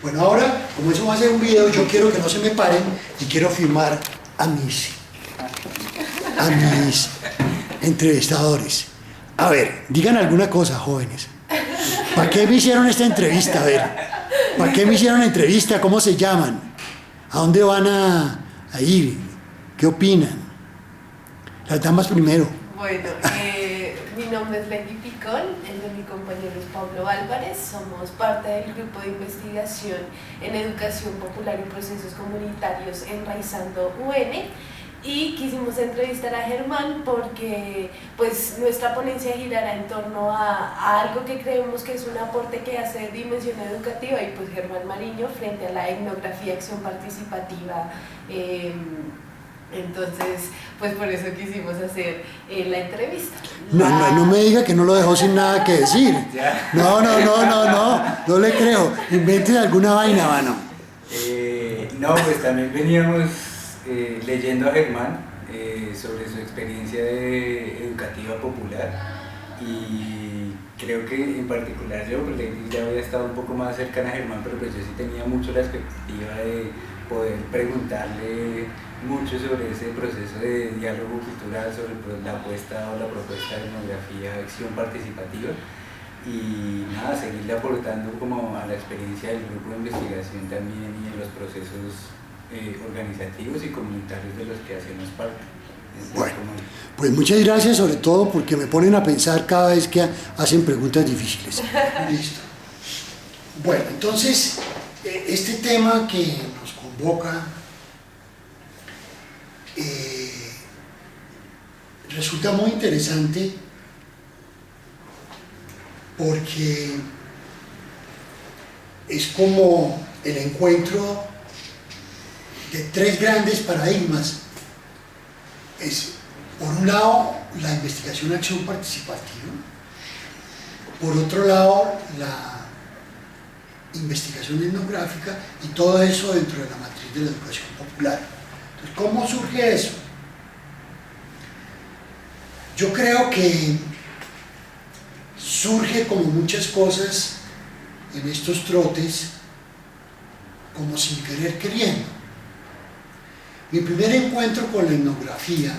Bueno, ahora, como eso va a ser un video, yo quiero que no se me paren y quiero firmar a mis entrevistadores. A ver, digan alguna cosa, jóvenes. ¿Para qué me hicieron esta entrevista? A ver, ¿para qué me hicieron la entrevista? ¿Cómo se llaman? ¿A dónde van a ir? ¿Qué opinan? Las damas primero. Bueno, mi nombre es Lady Picón, el de mi compañero es Pablo Álvarez, somos parte del grupo de investigación en educación popular y procesos comunitarios Enraizando UN, y quisimos entrevistar a Germán porque pues nuestra ponencia girará en torno a algo que creemos que es un aporte que hace dimensión educativa, y pues Germán Mariño frente a la etnografía acción participativa. Entonces, pues por eso quisimos hacer la entrevista. No me diga que no lo dejó sin nada que decir. No le creo. Invente alguna vaina, mano. No, pues también veníamos leyendo a Germán sobre su experiencia educativa popular, y creo que en particular yo, pues ya había estado un poco más cercana a Germán, pero pues yo sí tenía mucho la expectativa de poder preguntarle mucho sobre ese proceso de diálogo cultural, sobre la apuesta o la propuesta de etnografía acción participativa, y nada, seguirle aportando como a la experiencia del grupo de investigación también y en los procesos organizativos y comunitarios de los que hacemos parte. Bueno, pues muchas gracias, sobre todo porque me ponen a pensar cada vez que hacen preguntas difíciles. Listo. Bueno, entonces, este tema que nos convoca resulta muy interesante porque es como el encuentro de tres grandes paradigmas. Es, por un lado, la investigación acción participativa, por otro lado, la investigación etnográfica, y todo eso dentro de la matriz de la educación popular. Entonces, ¿cómo surge eso? Yo creo que surge, como muchas cosas en estos trotes, como sin querer queriendo. Mi primer encuentro con la etnografía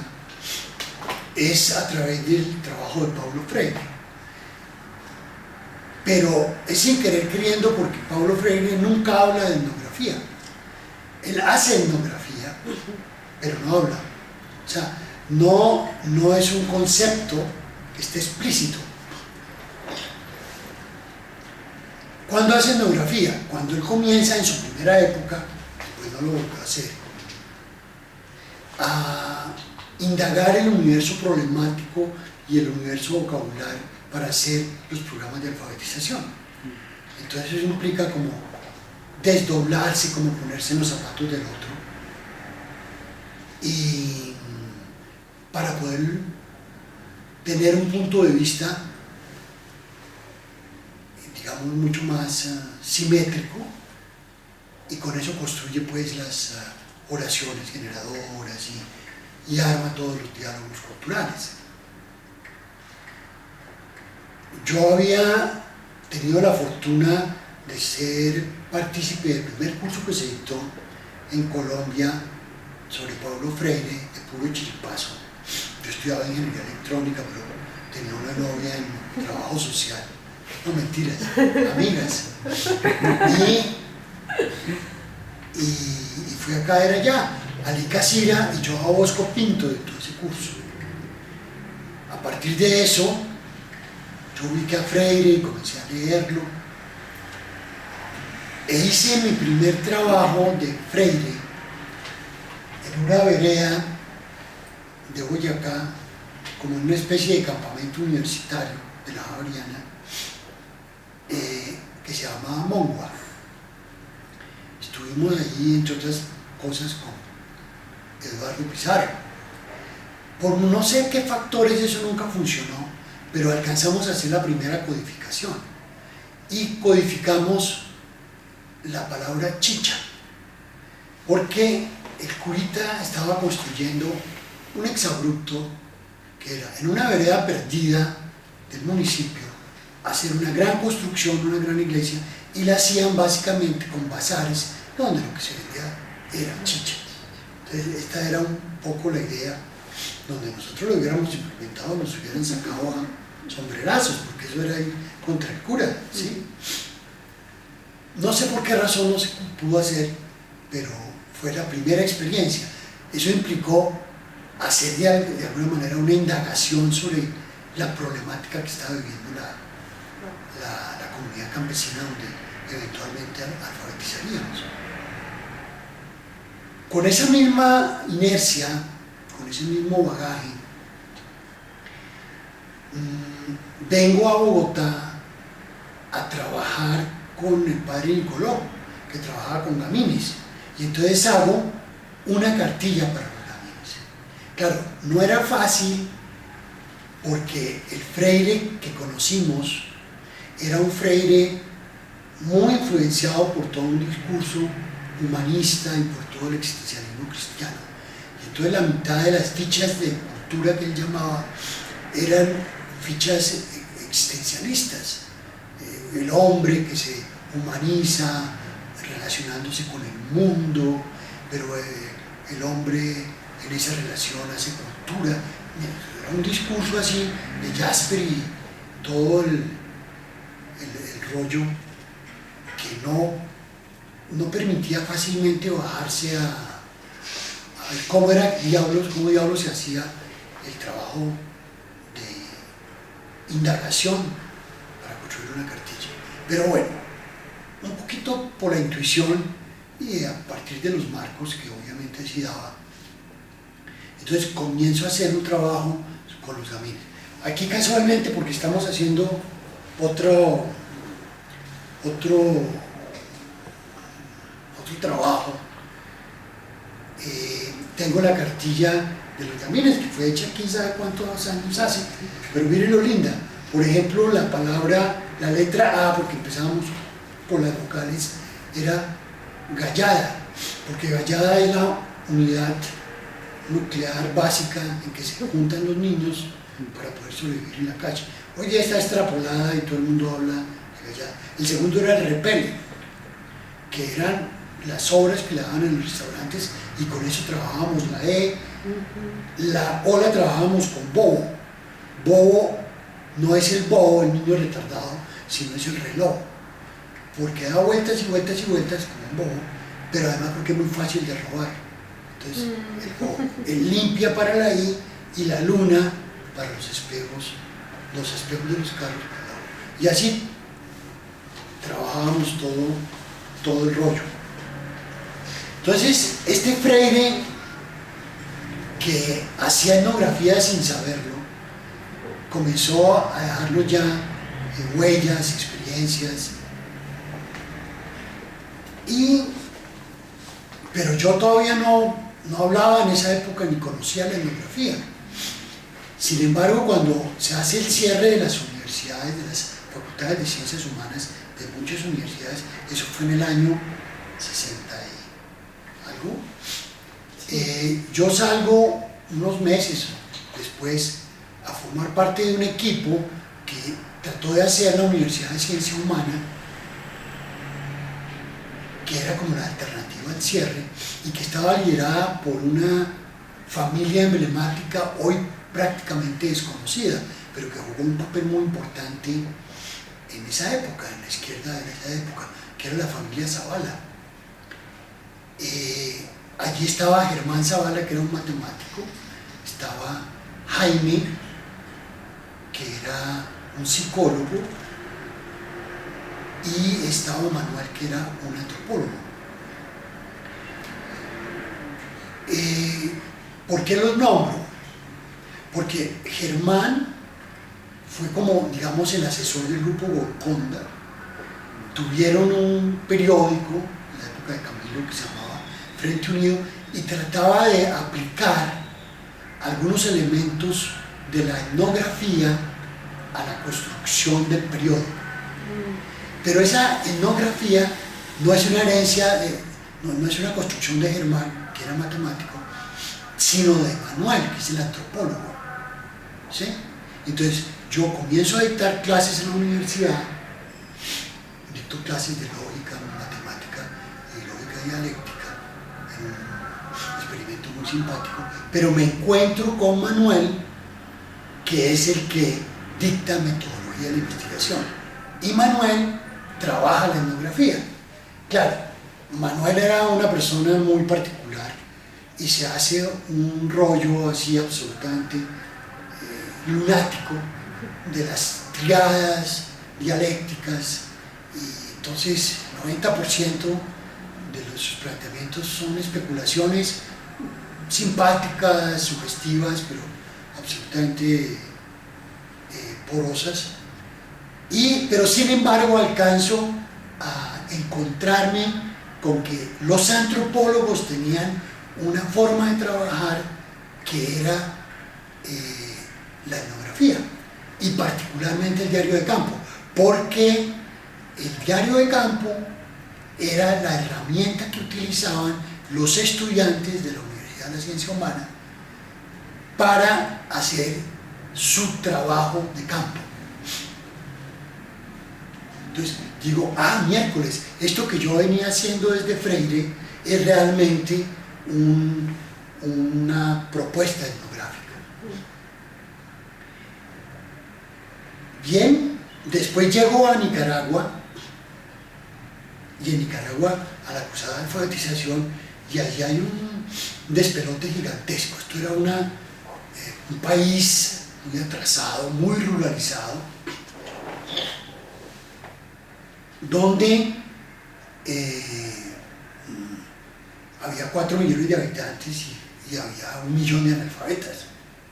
es a través del trabajo de Paulo Freire, pero es sin querer queriendo porque Paulo Freire nunca habla de etnografía. Él hace etnografía, pero no habla. O sea, no es un concepto que esté explícito. ¿Cuándo hace etnografía? Cuando él comienza en su primera época, después no lo volvió a hacer, a indagar el universo problemático y el universo vocabulario para hacer los programas de alfabetización. Entonces eso implica como desdoblarse, como ponerse en los zapatos del otro, y para poder tener un punto de vista, digamos, mucho más simétrico, y con eso construye pues las oraciones generadoras y arma todos los diálogos culturales. Yo había tenido la fortuna de ser partícipe del primer curso que se dictó en Colombia sobre Paulo Freire, de puro chiripazo. Yo estudiaba ingeniería electrónica, pero tenía una novia en trabajo social. No, mentiras, amigas. Y fui a caer allá, Ali Casira y yo a Bosco Pinto de todo ese curso. A partir de eso, yo ubiqué a Freire y comencé a leerlo. E hice mi primer trabajo de Freire en una vereda de Boyacá, como una especie de campamento universitario de la Javeriana, que se llamaba Mongua. Estuvimos allí, entre otras cosas, con Eduardo Pizarro. Por no sé qué factores eso nunca funcionó, pero alcanzamos a hacer la primera codificación. Y codificamos la palabra chicha, porque el curita estaba construyendo un exabrupto que era en una vereda perdida del municipio, hacer una gran construcción, una gran iglesia, y la hacían básicamente con bazares donde lo que se vendía era chicha. Entonces esta era un poco la idea, donde nosotros lo hubiéramos implementado, nos hubieran sacado a sombrerazos, porque eso era ir contra el cura, ¿sí? No sé por qué razón no se pudo hacer, pero fue la primera experiencia. Eso implicó hacer de alguna manera una indagación sobre la problemática que estaba viviendo la comunidad campesina, donde eventualmente alfabetizaríamos. Con esa misma inercia, con ese mismo bagaje, vengo a Bogotá a trabajar con el padre Nicoló, que trabajaba con gamines, y entonces hago una cartilla para los gamines. Claro, no era fácil porque el freire que conocimos era un freire muy influenciado por todo un discurso humanista y por todo el existencialismo cristiano. Y entonces la mitad de las fichas de cultura que él llamaba eran fichas existencialistas. El hombre que se humaniza relacionándose con el mundo, pero el hombre en esa relación hace cultura. Era un discurso así de Jasper y todo el rollo que no permitía fácilmente bajarse a ver cómo diablos se hacía el trabajo de indagación para construir una cartilla. Pero bueno, un poquito por la intuición y a partir de los marcos que obviamente sí daba. Entonces comienzo a hacer un trabajo con los gamines. Aquí casualmente, porque estamos haciendo otro trabajo, tengo la cartilla de los gamines, que fue hecha quién sabe cuántos años hace, pero miren lo linda. Por ejemplo, la letra A, porque empezábamos por las vocales, era gallada, porque gallada es la unidad nuclear básica en que se juntan los niños para poder sobrevivir en la calle. Hoy día está extrapolada y todo el mundo habla de gallada. El segundo era el repele, que eran las sobras que le daban en los restaurantes, y con eso trabajábamos la E. La O la trabajábamos con bobo. Bobo no es el bobo, el niño retardado, sino es el reloj, porque da vueltas y vueltas y vueltas como un bobo, pero además porque es muy fácil de robar. Entonces el limpia para la I y la luna para los espejos de los carros. Y así trabajábamos todo el rollo. Entonces este freire que hacía etnografía sin saberlo comenzó a dejarnos ya huellas, experiencias, pero yo todavía no hablaba en esa época ni conocía la etnografía. Sin embargo, cuando se hace el cierre de las universidades, de las facultades de ciencias humanas, de muchas universidades, eso fue en el año 60 y algo, yo salgo unos meses después a formar parte de un equipo que trató de hacer la Universidad de Ciencia Humana, que era como la alternativa al cierre, y que estaba liderada por una familia emblemática hoy prácticamente desconocida, pero que jugó un papel muy importante en esa época, en la izquierda de esa época, que era la familia Zavala. Allí estaba Germán Zavala, que era un matemático, estaba Jaime, que era un psicólogo, y estaba Manuel, que era un antropólogo. ¿Por qué los nombro? Porque Germán fue como, digamos, el asesor del grupo Golconda. Tuvieron un periódico en la época de Camilo que se llamaba Frente Unido y trataba de aplicar algunos elementos de la etnografía a la construcción del periódico. Pero esa etnografía no es una herencia, no es una construcción de Germán, que era matemático, sino de Manuel, que es el antropólogo. ¿Sí? Entonces yo comienzo a dictar clases en la universidad, dicto clases de lógica, matemática y lógica dialéctica, en un experimento muy simpático, pero me encuentro con Manuel, que es el que dicta metodología de la investigación, y Manuel trabaja la etnografía. Claro, Manuel era una persona muy particular y se hace un rollo así absolutamente lunático de las triadas dialécticas, y entonces 90% de sus planteamientos son especulaciones simpáticas, sugestivas, pero absolutamente porosas, pero sin embargo alcanzo a encontrarme con que los antropólogos tenían una forma de trabajar que era la etnografía, y particularmente el diario de campo, porque el diario de campo era la herramienta que utilizaban los estudiantes de la Universidad de la Ciencia Humana para hacer su trabajo de campo. Entonces digo, miércoles, esto que yo venía haciendo desde Freire es realmente una propuesta etnográfica. Bien, después llegó a Nicaragua, y en Nicaragua a la cruzada de alfabetización, y allí hay un despelote gigantesco. Esto era un país muy atrasado, muy ruralizado, donde había 4 millones de habitantes y había 1 millón de analfabetas,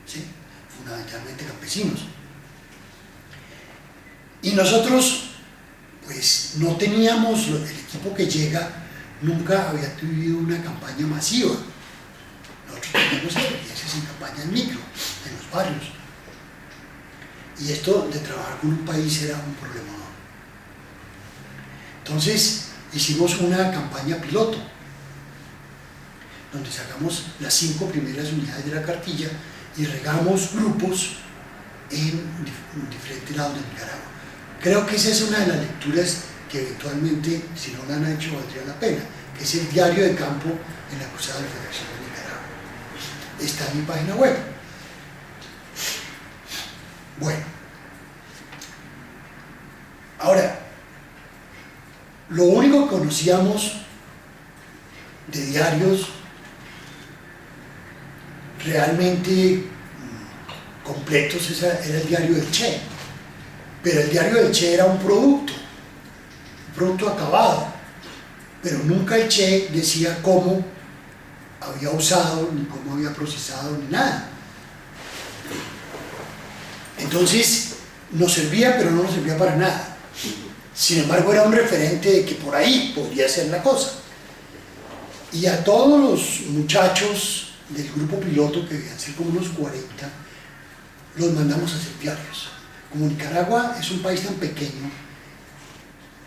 ¿sí? Fundamentalmente campesinos. Y nosotros, pues, no teníamos, el equipo que llega nunca había tenido una campaña masiva. Nosotros teníamos experiencias en campañas micro, en los barrios. Y esto de trabajar con un país era un problema. Entonces hicimos una campaña piloto, donde sacamos las 5 primeras unidades de la cartilla y regamos grupos en diferentes lados de Nicaragua. Creo que esa es una de las lecturas que eventualmente, si no la han hecho, valdría la pena, que es el diario de campo en la cruzada de la Federación de Nicaragua. Está en mi página web. Bueno, ahora, lo único que conocíamos de diarios realmente completos era el diario del Che, pero el diario del Che era un producto acabado, pero nunca el Che decía cómo había usado, ni cómo había procesado, ni nada. Entonces nos servía, pero no nos servía para nada. Sin embargo, era un referente de que por ahí podría ser la cosa. Y a todos los muchachos del grupo piloto, que debían ser como unos 40, los mandamos a hacer diarios. Como Nicaragua es un país tan pequeño,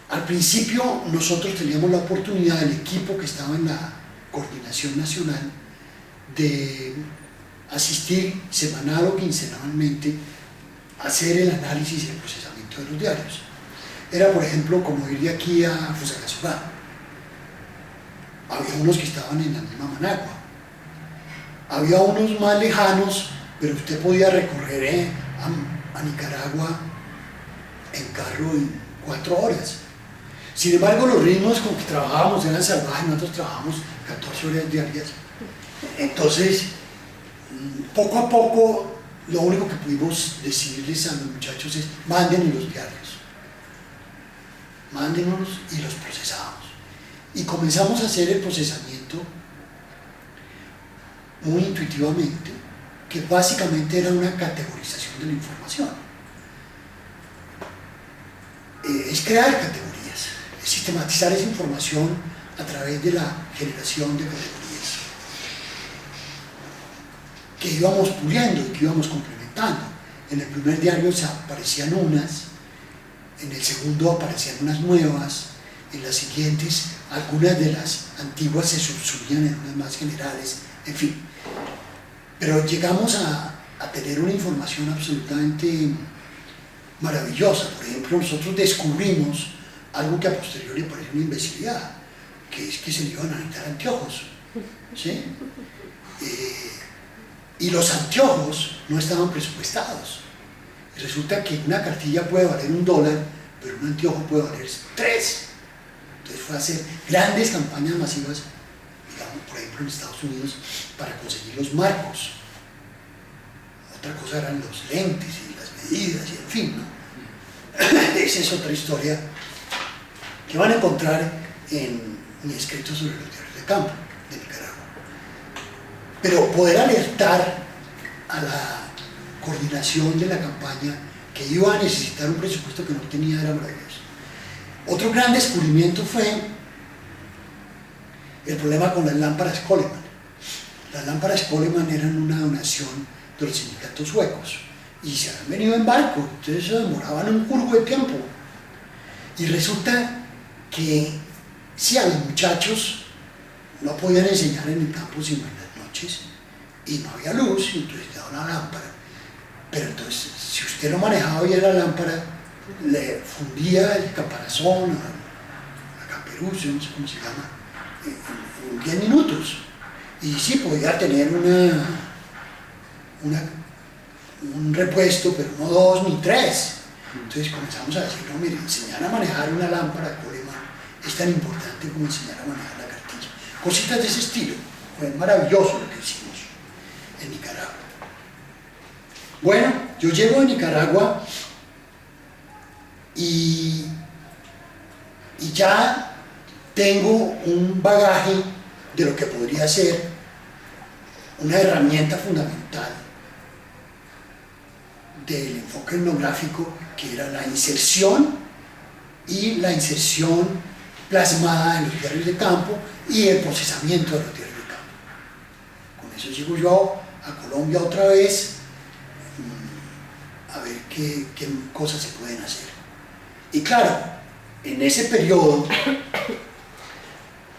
al principio nosotros teníamos la oportunidad, el equipo que estaba en la coordinación nacional, de asistir semanal o quincenalmente a hacer el análisis y el procesamiento de los diarios. Era, por ejemplo, como ir de aquí a Fusagasugá. Había unos que estaban en la misma Managua. Había unos más lejanos, pero usted podía recorrer a Nicaragua en carro en 4 horas. Sin embargo, los ritmos con que trabajábamos eran salvajes, nosotros trabajábamos 14 horas diarias. Entonces, poco a poco, lo único que pudimos decirles a los muchachos es: mándenos los diarios. Mándenos y los procesamos. Y comenzamos a hacer el procesamiento muy intuitivamente, que básicamente era una categorización de la información. Es crear categorías, es sistematizar esa información a través de la generación de categorías que íbamos puliendo y que íbamos complementando. En el primer diario aparecían unas, en el segundo aparecían unas nuevas, en las siguientes algunas de las antiguas se subsumían en unas más generales, en fin. Pero llegamos a tener una información absolutamente maravillosa. Por ejemplo, nosotros descubrimos algo que a posteriori parece una imbecilidad, que es que se le iban a necesitar anteojos, ¿sí? Y los anteojos no estaban presupuestados. Y resulta que una cartilla puede valer $1, pero un anteojo puede valer 3. Entonces fue a hacer grandes campañas masivas, digamos, por ejemplo en Estados Unidos, para conseguir los marcos. Otra cosa eran los lentes y las medidas y en fin, ¿no? Esa es otra historia que van a encontrar en mi escrito sobre los diarios de campo de Nicaragua. Pero poder alertar a la coordinación de la campaña que iba a necesitar un presupuesto que no tenía era maravilloso. Otro gran descubrimiento fue el problema con las lámparas Coleman. Las lámparas Coleman eran una donación de los sindicatos suecos y se habían venido en barco, entonces se demoraban un curvo de tiempo. Y resulta que sí, a los muchachos no podían enseñar en el campo sino en las noches y no había luz, entonces le daban una lámpara. Pero entonces, si usted no manejaba bien la lámpara, le fundía el caparazón, la caperuza, no sé cómo se llama, en 10 minutos. Y sí, podía tener un repuesto, pero no 2 ni 3. Entonces comenzamos a decir, no, mire, enseñar a manejar una lámpara Coleman es tan importante como enseñar a manejar la cartilla. Cositas de ese estilo. Fue maravilloso lo que hicimos en Nicaragua. Bueno, yo llego a Nicaragua y ya tengo un bagaje de lo que podría ser una herramienta fundamental del enfoque etnográfico, que era la inserción y la inserción plasmada en los diarios de campo y el procesamiento de los diarios de campo. Con eso llego yo a Colombia otra vez a ver qué cosas se pueden hacer. Y claro, en ese periodo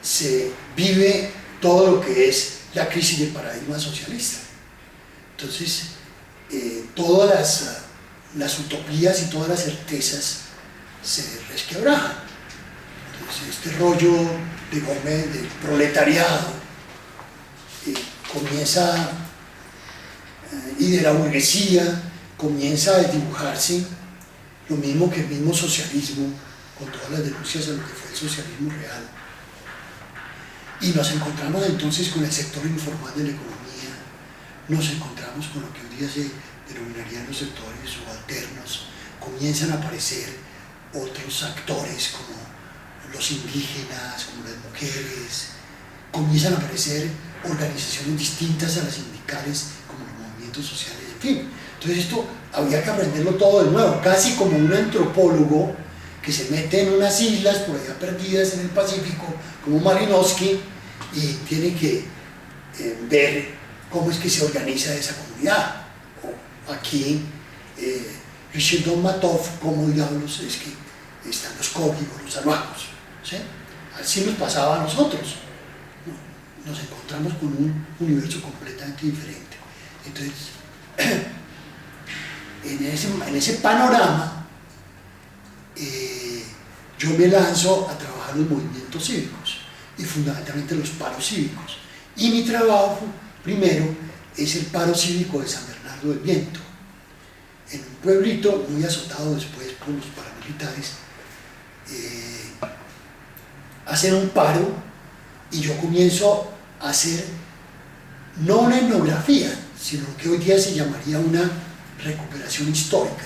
se vive todo lo que es la crisis del paradigma socialista. Entonces, todas las utopías y todas las certezas se resquebrajan. Entonces, este rollo de Gómez, del proletariado, comienza, y de la burguesía, comienza a desdibujarse, lo mismo que el mismo socialismo, con todas las denuncias a lo que fue el socialismo real. Y nos encontramos entonces con el sector informal de la economía, nos encontramos con lo que hoy día se denominarían los sectores subalternos, comienzan a aparecer otros actores como los indígenas, como las mujeres, comienzan a aparecer organizaciones distintas a las sindicales, como los movimientos sociales, en fin. Entonces esto había que aprenderlo todo de nuevo, casi como un antropólogo que se mete en unas islas por allá perdidas en el Pacífico, como Malinowski, y tiene que ver cómo es que se organiza esa comunidad. O aquí, Richard Matov, cómo diablos es que están los códigos, los armagos, ¿sí? Así nos pasaba a nosotros. Nos encontramos con un universo completamente diferente. Entonces, en ese panorama, yo me lanzo a trabajar los movimientos cívicos y fundamentalmente los paros cívicos. Y mi trabajo, primero, es el paro cívico de San Bernardo del Viento, en un pueblito muy azotado después por los paramilitares. Hacen un paro y yo comienzo a hacer no una etnografía, sino lo que hoy día se llamaría una recuperación histórica.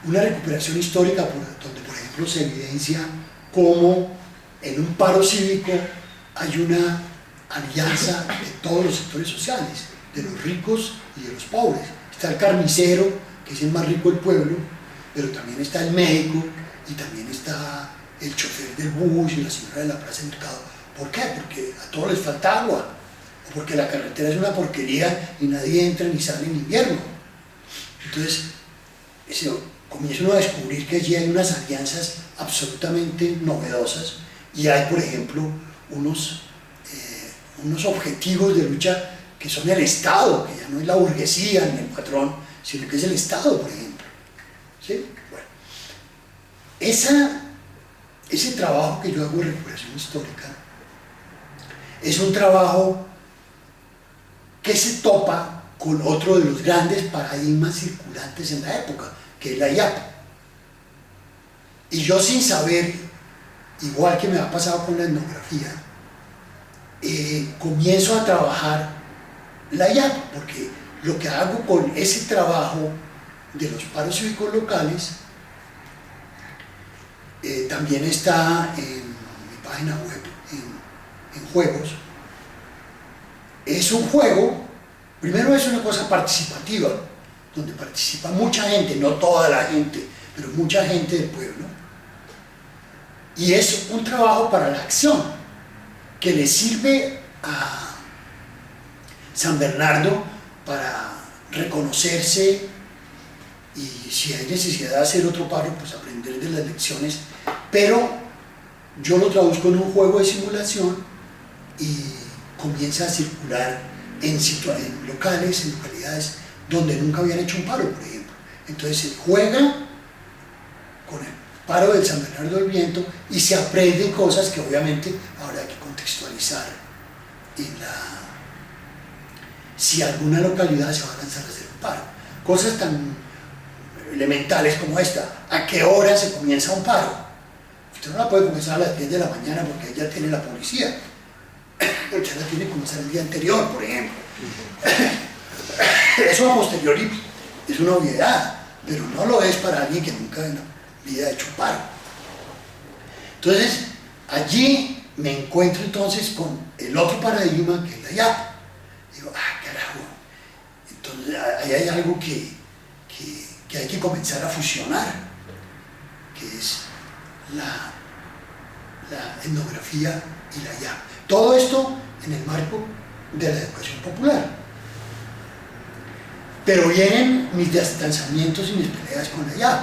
Una recuperación histórica donde, por ejemplo, se evidencia cómo en un paro cívico hay una alianza de todos los sectores sociales, de los ricos y de los pobres. Está el carnicero, que es el más rico del pueblo, pero también está el médico y también está el chofer del bus y la señora de la plaza de mercado. ¿Por qué? Porque a todos les falta agua, o porque la carretera es una porquería y nadie entra ni sale en invierno. Entonces, comienza uno a descubrir que allí hay unas alianzas absolutamente novedosas y hay, por ejemplo, unos objetivos de lucha que son el Estado, que ya no es la burguesía ni el patrón, sino que es el Estado, por ejemplo. ¿Sí? Bueno, esa ese trabajo que yo hago de recuperación histórica es un trabajo que se topa con otro de los grandes paradigmas circulantes en la época, que es la IAP. Y yo, sin saber, igual que me ha pasado con la etnografía, comienzo a trabajar la IAP, porque lo que hago con ese trabajo de los paros cívicos locales también está en mi página web, en juegos. Es un juego, primero es una cosa participativa, donde participa mucha gente, no toda la gente, pero mucha gente del pueblo. Y es un trabajo para la acción, que le sirve a San Bernardo para reconocerse, y si hay necesidad de hacer otro paro, pues aprender de las lecciones, pero yo lo traduzco en un juego de simulación y comienza a circular en locales, en localidades donde nunca habían hecho un paro, por ejemplo. Entonces se juega con el paro del San Bernardo del Viento y se aprenden cosas que obviamente ahora hay que contextualizar si alguna localidad se va a lanzar a hacer un paro. Cosas tan elementales como esta: ¿a qué hora se comienza un paro? Usted no la puede comenzar a las 10 de la mañana porque ya tiene la policía. Usted la tiene que comenzar el día anterior, por ejemplo. Eso a posteriori es una obviedad, pero no lo es para alguien que nunca en la vida ha hecho paro. Entonces, allí me encuentro entonces con el otro paradigma, que es la IAP. Digo, carajo, entonces ahí hay algo que hay que comenzar a fusionar, que es la etnografía y la IAP. Todo esto en el marco de la educación popular. Pero vienen mis distanciamientos y mis peleas con la IAP.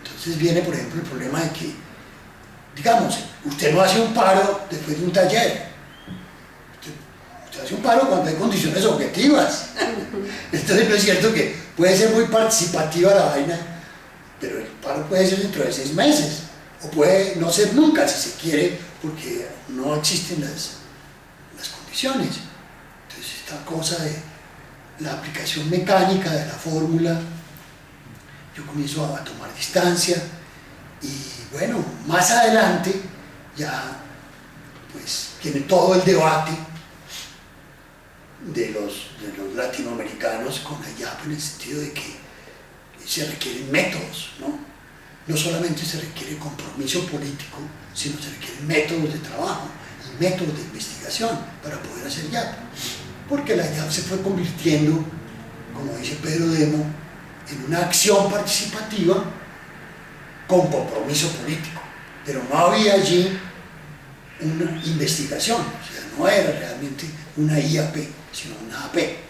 Entonces viene, por ejemplo, el problema de que, digamos, usted no hace un paro después de un taller. Usted hace un paro cuando hay condiciones objetivas. Entonces no es cierto que puede ser muy participativa la vaina, pero el paro puede ser dentro de 6 meses, o puede no ser nunca si se quiere, porque no existen las condiciones. Entonces esta cosa de la aplicación mecánica de la fórmula, yo comienzo a tomar distancia, y bueno, más adelante ya pues viene todo el debate de los latinoamericanos con la IAP, en el sentido de que se requieren métodos, ¿no? No solamente se requiere compromiso político, sino se requieren métodos de trabajo y métodos de investigación para poder hacer IAP. Porque la IAP se fue convirtiendo, como dice Pedro Demo, en una acción participativa con compromiso político. Pero no había allí una investigación, o sea, no era realmente una IAP, sino una AP.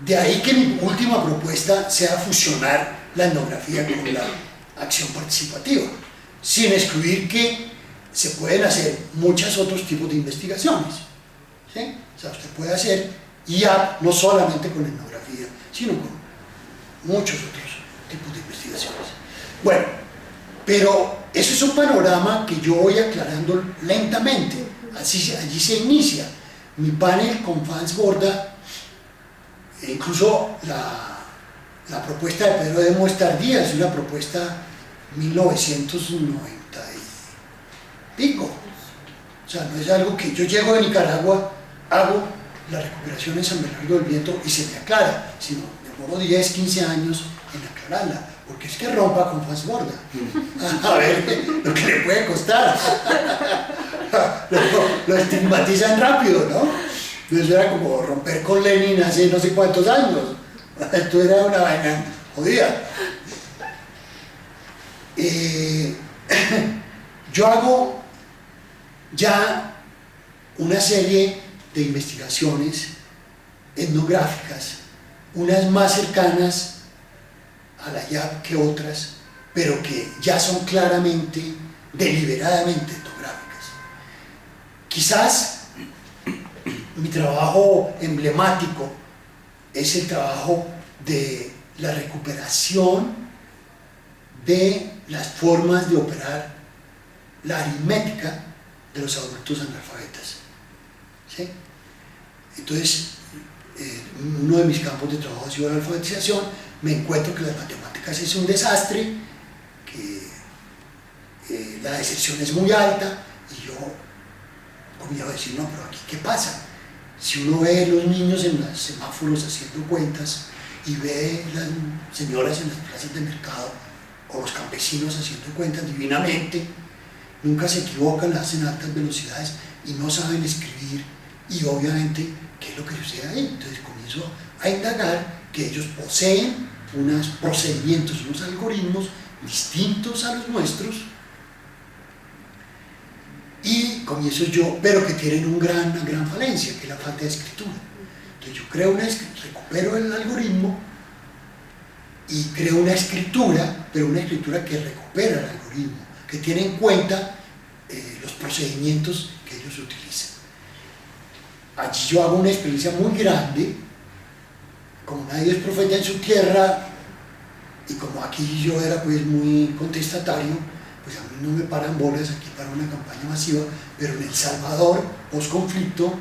De ahí que mi última propuesta sea fusionar la etnografía con la acción participativa, sin excluir que se pueden hacer muchos otros tipos de investigaciones, ¿sí? O sea, usted puede hacer IAP no solamente con etnografía, sino con muchos otros tipos de investigaciones. Bueno, pero eso es un panorama que yo voy aclarando lentamente. Allí se inicia mi panel con Fans Borda. Incluso la propuesta de Pedro Demo es tardía, es una propuesta 1990 y pico. O sea, no es algo que yo llego de Nicaragua, hago la recuperación en San Bernardo del Viento y se me aclara, sino demoro 10, 15 años en aclararla, porque es que rompa con Fans Borda. A ver lo que le puede costar. Lo estigmatizan rápido, ¿no? Eso era como romper con Lenin hace no sé cuántos años. Esto era una vaina jodida. Yo hago ya una serie de investigaciones etnográficas, unas más cercanas a la IAP que otras, pero que ya son claramente, deliberadamente etnográficas. Quizás mi trabajo emblemático es el trabajo de la recuperación de las formas de operar la aritmética de los adultos analfabetas. ¿Sí? Entonces, uno de mis campos de trabajo ha sido la alfabetización. Me encuentro que las matemáticas es un desastre, que la deserción es muy alta, y yo comienzo a decir, no, pero aquí ¿qué pasa? Si uno ve los niños en los semáforos haciendo cuentas y ve las señoras en las plazas de mercado o los campesinos haciendo cuentas divinamente, nunca se equivocan, las hacen a altas velocidades y no saben escribir, y obviamente, ¿qué es lo que sucede ahí? Entonces comienzo a indagar que ellos poseen unos procedimientos, unos algoritmos distintos a los nuestros, y comienzo yo, pero que tienen una gran falencia, que es la falta de escritura. Entonces yo creo recupero el algoritmo y creo una escritura, pero una escritura que recupera el algoritmo, que tiene en cuenta los procedimientos que ellos utilizan. Allí yo hago una experiencia muy grande, como nadie es profeta en su tierra, y como aquí yo era pues muy contestatario, pues a mí no me paran bolas aquí para una campaña masiva, pero en El Salvador, post-conflicto,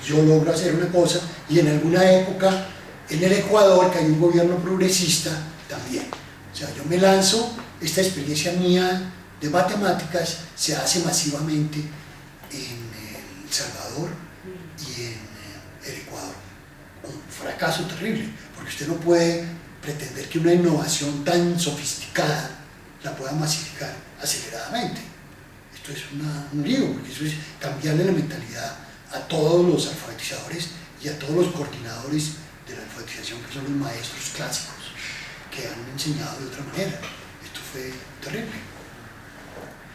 yo logro hacer una cosa, y en alguna época en el Ecuador, que hay un gobierno progresista, también. O sea, yo me lanzo, esta experiencia mía de matemáticas se hace masivamente en El Salvador y en el Ecuador. Un fracaso terrible, porque usted no puede pretender que una innovación tan sofisticada la pueda masificar aceleradamente. Esto es un lío, porque eso es cambiarle la mentalidad a todos los alfabetizadores y a todos los coordinadores de la alfabetización, que son los maestros clásicos, que han enseñado de otra manera. Esto fue terrible.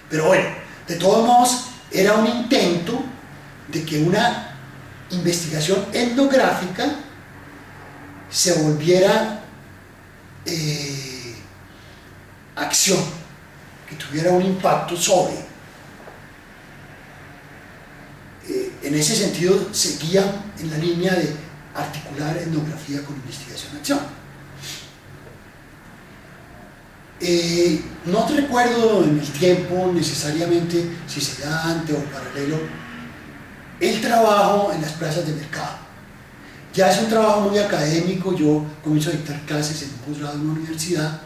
Pero bueno, de todos modos, era un intento de que una investigación etnográfica se volviera acción, que tuviera un impacto sobre. En ese sentido, seguía en la línea de articular etnografía con investigación-acción. No te recuerdo en el tiempo necesariamente si se da antes o paralelo el trabajo en las plazas de mercado. Ya es un trabajo muy académico, yo comienzo a dictar clases en un posgrado en una universidad,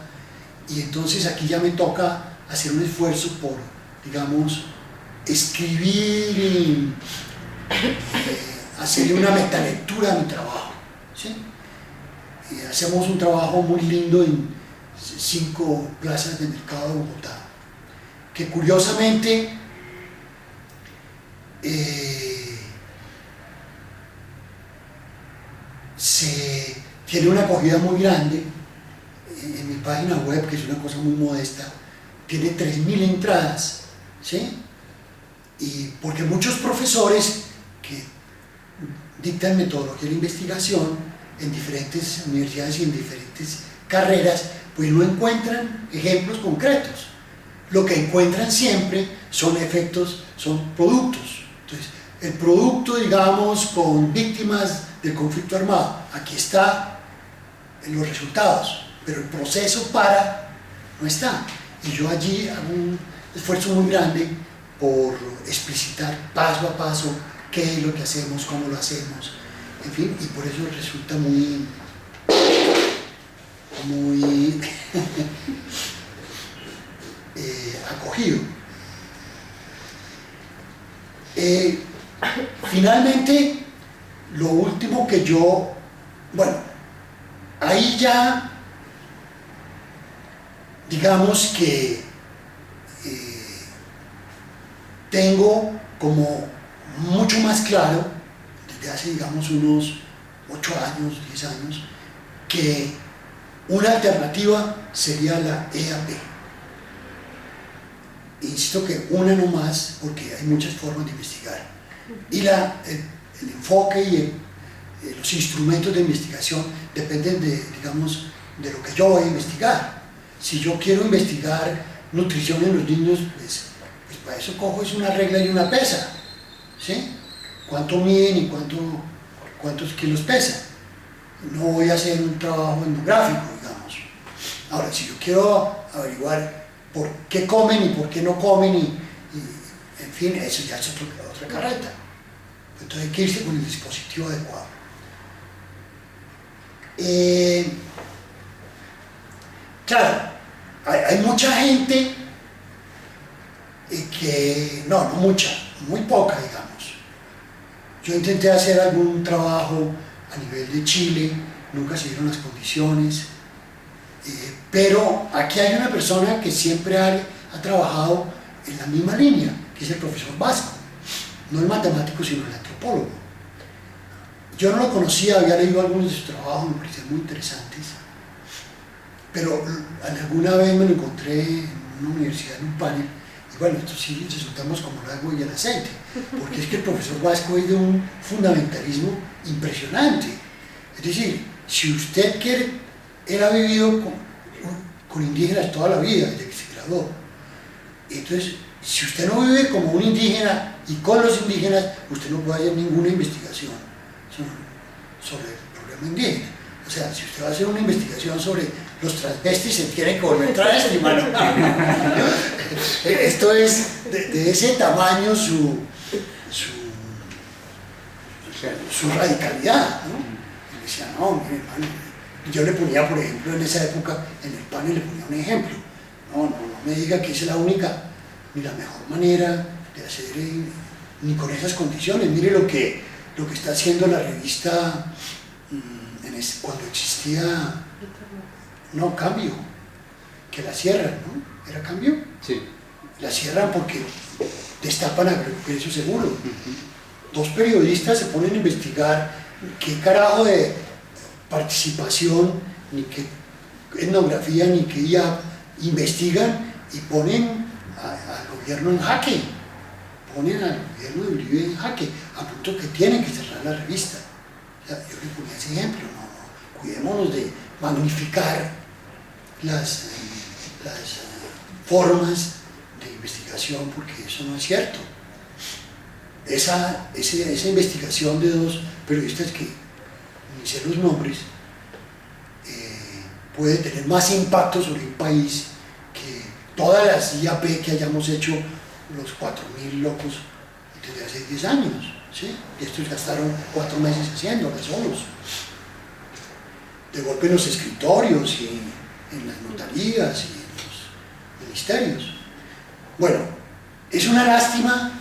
y entonces aquí ya me toca hacer un esfuerzo por, digamos, escribir y hacerle una metalectura a mi trabajo, ¿sí? Hacemos un trabajo muy lindo en 5 plazas de mercado de Bogotá, que curiosamente tiene una acogida muy grande. En mi página web, que es una cosa muy modesta, tiene 3.000 entradas, ¿sí? Y porque muchos profesores que dictan metodología de investigación en diferentes universidades y en diferentes carreras, pues no encuentran ejemplos concretos. Lo que encuentran siempre son efectos, son productos. Entonces, el producto, digamos, con víctimas del conflicto armado, aquí está en los resultados, pero el proceso no está. Y yo allí hago un esfuerzo muy grande por explicitar paso a paso qué es lo que hacemos, cómo lo hacemos, en fin, y por eso resulta muy acogido. Finalmente, lo último que yo, bueno, ahí ya digamos que tengo como mucho más claro, desde hace digamos unos 8 años, 10 años, que una alternativa sería la EAP. Insisto que una no más, porque hay muchas formas de investigar. Y el enfoque y los instrumentos de investigación dependen digamos, de lo que yo voy a investigar. Si yo quiero investigar nutrición en los niños, pues para eso cojo es una regla y una pesa, ¿sí? ¿Cuánto miden y cuántos kilos pesan? No voy a hacer un trabajo etnográfico, digamos, Ahora, si yo quiero averiguar por qué comen y por qué no comen, en fin, eso ya es otra carreta. Entonces hay que irse con el dispositivo adecuado. Claro, hay mucha gente que, no mucha, muy poca, digamos. Yo intenté hacer algún trabajo a nivel de Chile, nunca se dieron las condiciones, pero aquí hay una persona que siempre ha trabajado en la misma línea, que es el profesor Vasco, no el matemático sino el antropólogo. Yo no lo conocía, había leído algunos de sus trabajos, me parecían muy interesantes, pero alguna vez me lo encontré en una universidad en un panel, y bueno, esto sí resultamos como el agua y el aceite, porque es que el profesor Vasco es de un fundamentalismo impresionante. Es decir, si usted quiere, él ha vivido con indígenas toda la vida, desde que se graduó. Entonces, si usted no vive como un indígena y con los indígenas, usted no puede hacer ninguna investigación sobre el problema indígena. O sea, si usted va a hacer una investigación sobre los transvestis, se tiene que volver travesti, mano. Esto es de ese tamaño su radicalidad, ¿no? Y decía, no, mire, hermano, yo le ponía, por ejemplo, en esa época, en el panel le ponía un ejemplo. No me diga que esa es la única ni la mejor manera de hacer, ni con esas condiciones. Mire lo que está haciendo la revista cuando existía, no, Cambio, que la cierran, ¿no? ¿Era Cambio? Sí. La cierran porque destapan Agroprecio Seguro. Dos periodistas se ponen a investigar qué carajo de participación, ni qué etnografía, ni qué IA investigan y ponen al gobierno en jaque, ponen al gobierno de Uribe en jaque, a punto que tienen que cerrar la revista. O sea, yo le ponía ese ejemplo, no, cuidémonos de magnificar las formas de investigación, porque eso no es cierto. Esa investigación de dos periodistas que ni sé los nombres puede tener más impacto sobre un país que todas las IAP que hayamos hecho los 4.000 locos desde hace 10 años, ¿sí? Y estos gastaron 4 meses haciéndolas solos. De golpe en los escritorios y en las notarías y en los ministerios. Bueno, es una lástima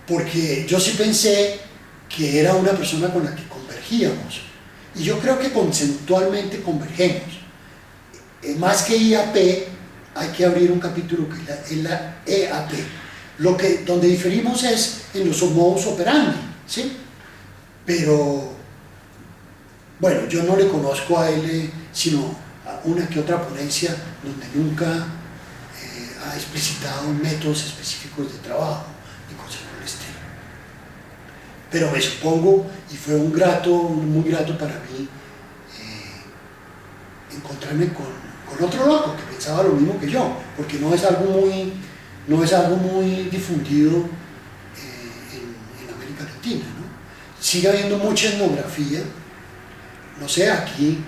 porque yo sí pensé que era una persona con la que convergíamos. Y yo creo que conceptualmente convergemos. Más que IAP, hay que abrir un capítulo que es la EAP. Donde diferimos es en los modus operandi, ¿sí? Pero, bueno, yo no le conozco a él, sino a una que otra ponencia donde nunca ha explicitado métodos específicos de trabajo y cosas por el estilo. Pero me supongo, y fue muy grato para mí, encontrarme con otro loco que pensaba lo mismo que yo, porque no es algo muy difundido en América Latina, ¿no? Sigue habiendo mucha etnografía, no sé, aquí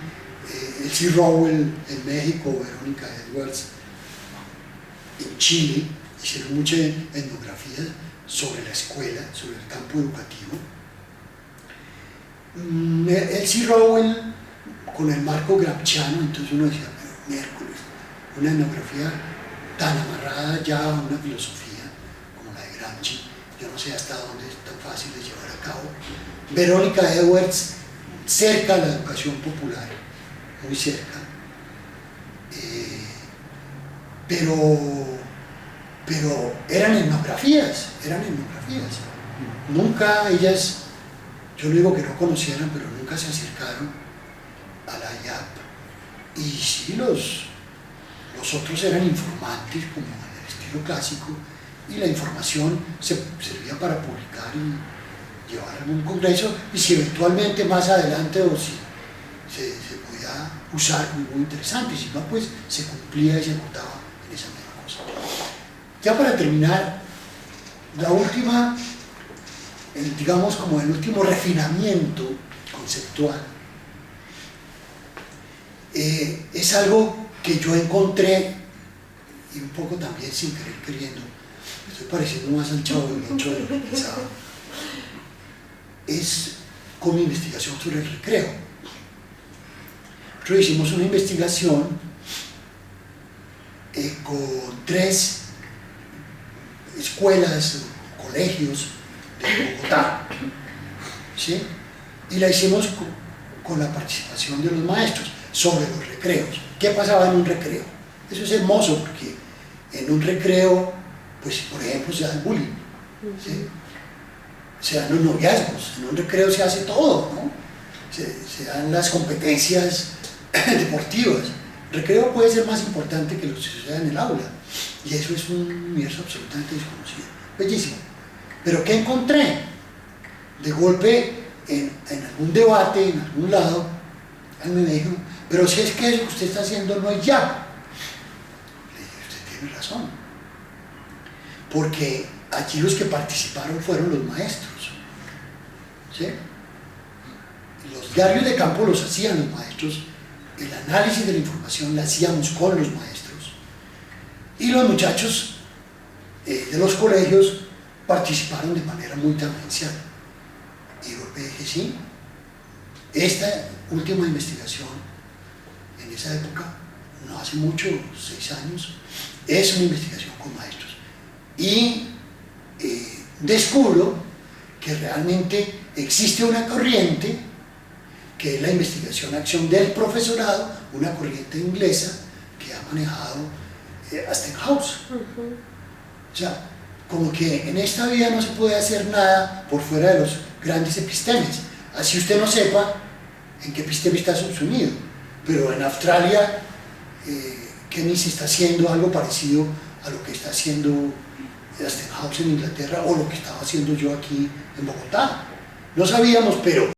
Elsie Rowell en México, Verónica Edwards en Chile, hicieron mucha etnografía sobre la escuela, sobre el campo educativo. Elsie Rowell con el marco gramsciano, entonces uno decía, pero miércoles, una etnografía tan amarrada ya a una filosofía como la de Gramsci, yo no sé hasta dónde es tan fácil de llevar a cabo. Verónica Edwards, cerca a la educación popular, muy cerca, pero eran etnografías. Nunca ellas, yo no digo que no conocieran, pero nunca se acercaron a la IAP. Y sí, los otros eran informantes, como en el estilo clásico, y la información servía para publicar y llevar a algún congreso, y si eventualmente más adelante o si se podía usar, muy interesante, y si no, pues se cumplía y se votaba en esa misma cosa. Ya para terminar, la última, digamos como el último refinamiento conceptual, es algo que yo encontré, y un poco también sin querer queriendo, me estoy pareciendo más al Chavo del Ocho de lo que pensaba, es con mi investigación sobre el recreo. Nosotros hicimos una investigación con 3 escuelas, colegios de Bogotá, ¿sí? Y la hicimos con la participación de los maestros sobre los recreos. ¿Qué pasaba en un recreo? Eso es hermoso porque en un recreo, pues por ejemplo, se da el bullying, ¿sí? Se dan los noviazgos, en un recreo se hace todo, ¿no? Se dan las competencias deportivas. El recreo puede ser más importante que lo que suceda en el aula, y eso es un universo absolutamente desconocido. Bellísimo. Pero ¿qué encontré? De golpe, en algún debate, en algún lado, alguien me dijo, pero si es que eso que usted está haciendo no es ya. Le dije, usted tiene razón. Porque allí los que participaron fueron los maestros, ¿sí? Los diarios de campo los hacían los maestros, el análisis de la información la hacíamos con los maestros, y los muchachos de los colegios participaron de manera muy tangencial. Y yo dije, sí, esta última investigación, en esa época, no hace mucho, 6 años, es una investigación con maestros. Y descubro que realmente existe una corriente, que es la investigación-acción del profesorado, una corriente inglesa que ha manejado Stenhouse. O sea, como que en esta vida no se puede hacer nada por fuera de los grandes epistemes, así usted no sepa en qué episteme está subsumido. Pero en Australia, Kenny se está haciendo algo parecido a lo que está haciendo Stenhouse en Inglaterra, o lo que estaba haciendo yo aquí en Bogotá. No sabíamos, pero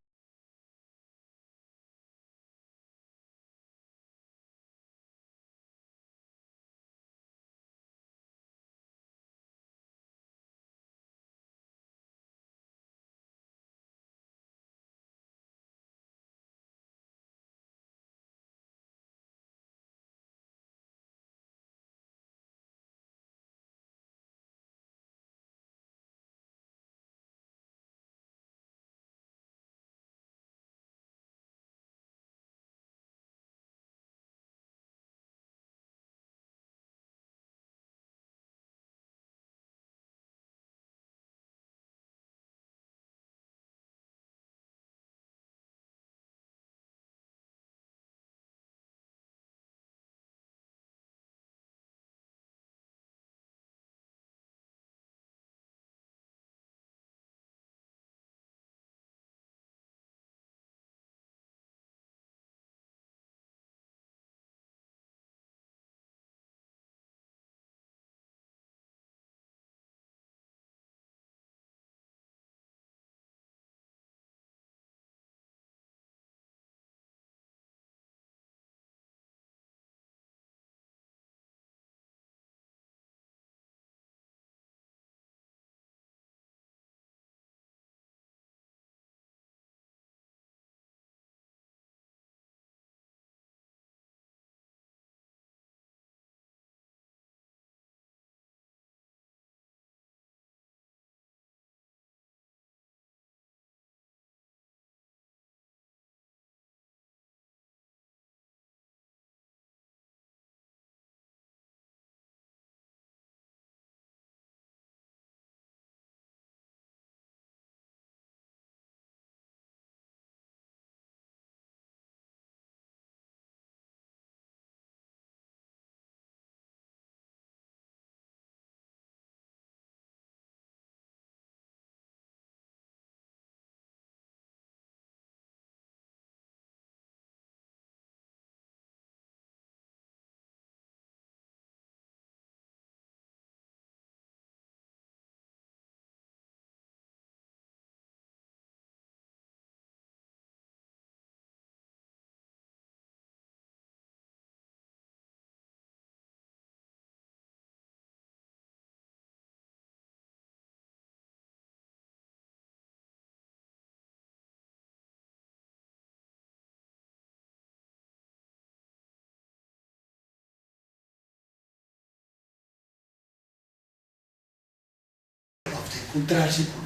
encontrarse con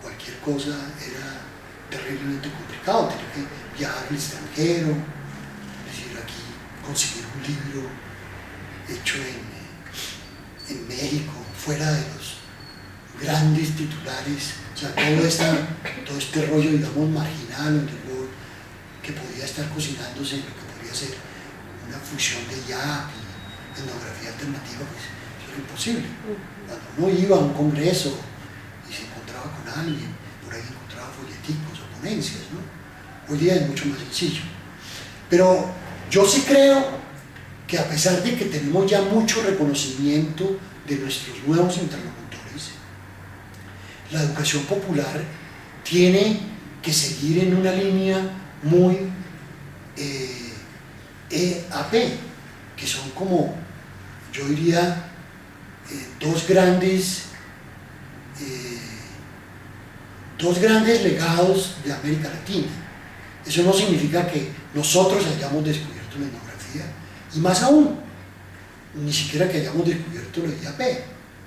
cualquier cosa era terriblemente complicado, tenía que viajar al extranjero, es decir, aquí conseguir un libro hecho en México, fuera de los grandes titulares, o sea, todo este rollo, digamos, marginal, donde luego que podía estar cocinándose en lo que podría ser una fusión de jazz y etnografía alternativa, pues eso era imposible. Cuando uno iba a un congreso y se encontraba con alguien, por ahí encontraba folleticos o ponencias, ¿no? Hoy día es mucho más sencillo. Pero yo sí creo que a pesar de que tenemos ya mucho reconocimiento de nuestros nuevos interlocutores, la educación popular tiene que seguir en una línea muy EAP, que son como, yo diría, dos grandes legados de América Latina. Eso no significa que nosotros hayamos descubierto la etnografía, y más aún, ni siquiera que hayamos descubierto la IAP.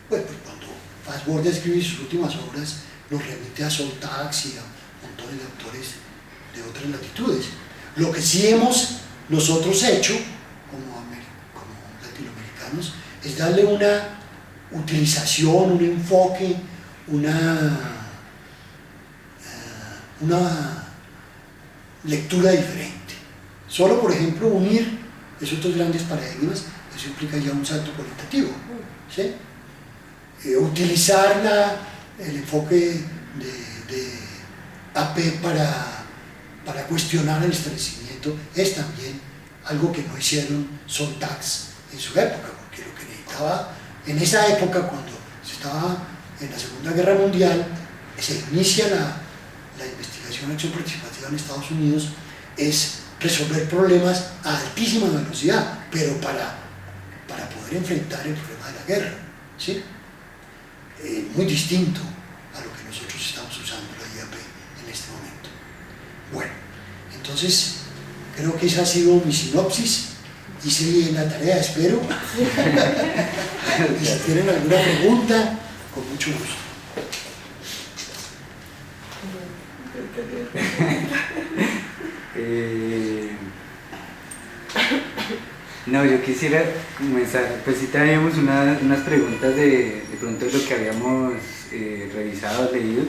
Pues cuando Fassbord escribe sus últimas obras, nos remite a Soltax y a montones de autores de otras latitudes. Lo que sí hemos nosotros hecho, como latinoamericanos, es darle una utilización, un enfoque, una lectura diferente. Solo, por ejemplo, unir esos dos grandes paradigmas, eso implica ya un salto cualitativo, ¿sí? Utilizar el enfoque de AP para cuestionar el establecimiento es también algo que no hicieron Soltax en su época, porque lo que necesitaba en esa época, cuando se estaba en la Segunda Guerra Mundial, se inicia la investigación acción participativa en Estados Unidos, es resolver problemas a altísima velocidad, pero para poder enfrentar el problema de la guerra, ¿sí? Muy distinto a lo que nosotros estamos usando la IAP en este momento. Bueno, entonces creo que esa ha sido mi sinopsis. Hice bien la tarea, espero. Y si tienen alguna pregunta, con mucho gusto. No, yo quisiera comenzar, pues sí traíamos unas preguntas de pronto de lo que habíamos revisado, leído,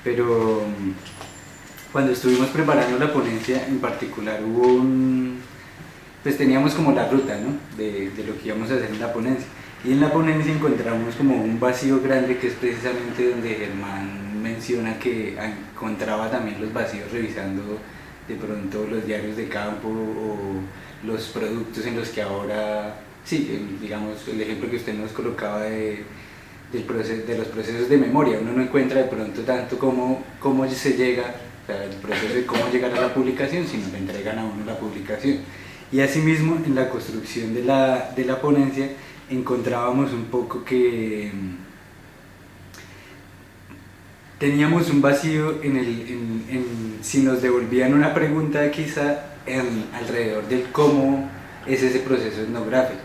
pero cuando estuvimos preparando la ponencia en particular pues teníamos como la ruta, ¿no? de lo que íbamos a hacer en la ponencia, y en la ponencia encontramos como un vacío grande, que es precisamente donde Germán menciona que encontraba también los vacíos revisando de pronto los diarios de campo o los productos en los que ahora, sí, digamos, el ejemplo que usted nos colocaba de los procesos de memoria, uno no encuentra de pronto tanto cómo se llega, o sea, el proceso de cómo llegar a la publicación, sino le entregan a uno la publicación. Y asimismo, en la construcción de la ponencia, encontrábamos un poco que teníamos un vacío en si nos devolvían una pregunta quizá alrededor del cómo es ese proceso etnográfico,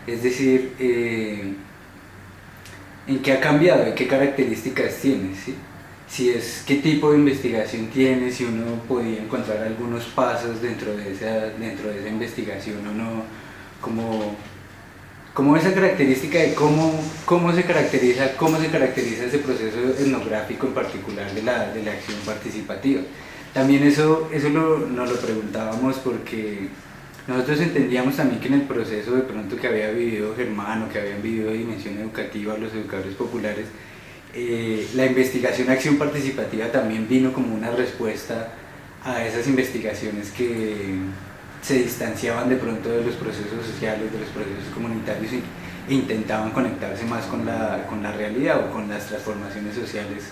es decir, en qué ha cambiado, en qué características tiene, ¿sí? Qué tipo de investigación tiene, si uno podía encontrar algunos pasos dentro de esa investigación o no, como esa característica de cómo se caracteriza ese proceso etnográfico en particular de la acción participativa. También eso nos lo preguntábamos porque nosotros entendíamos también que en el proceso de pronto que había vivido Germán o que habían vivido Dimensión Educativa los educadores populares, la investigación acción participativa también vino como una respuesta a esas investigaciones que se distanciaban de pronto de los procesos sociales, de los procesos comunitarios e intentaban conectarse más con la realidad o con las transformaciones sociales.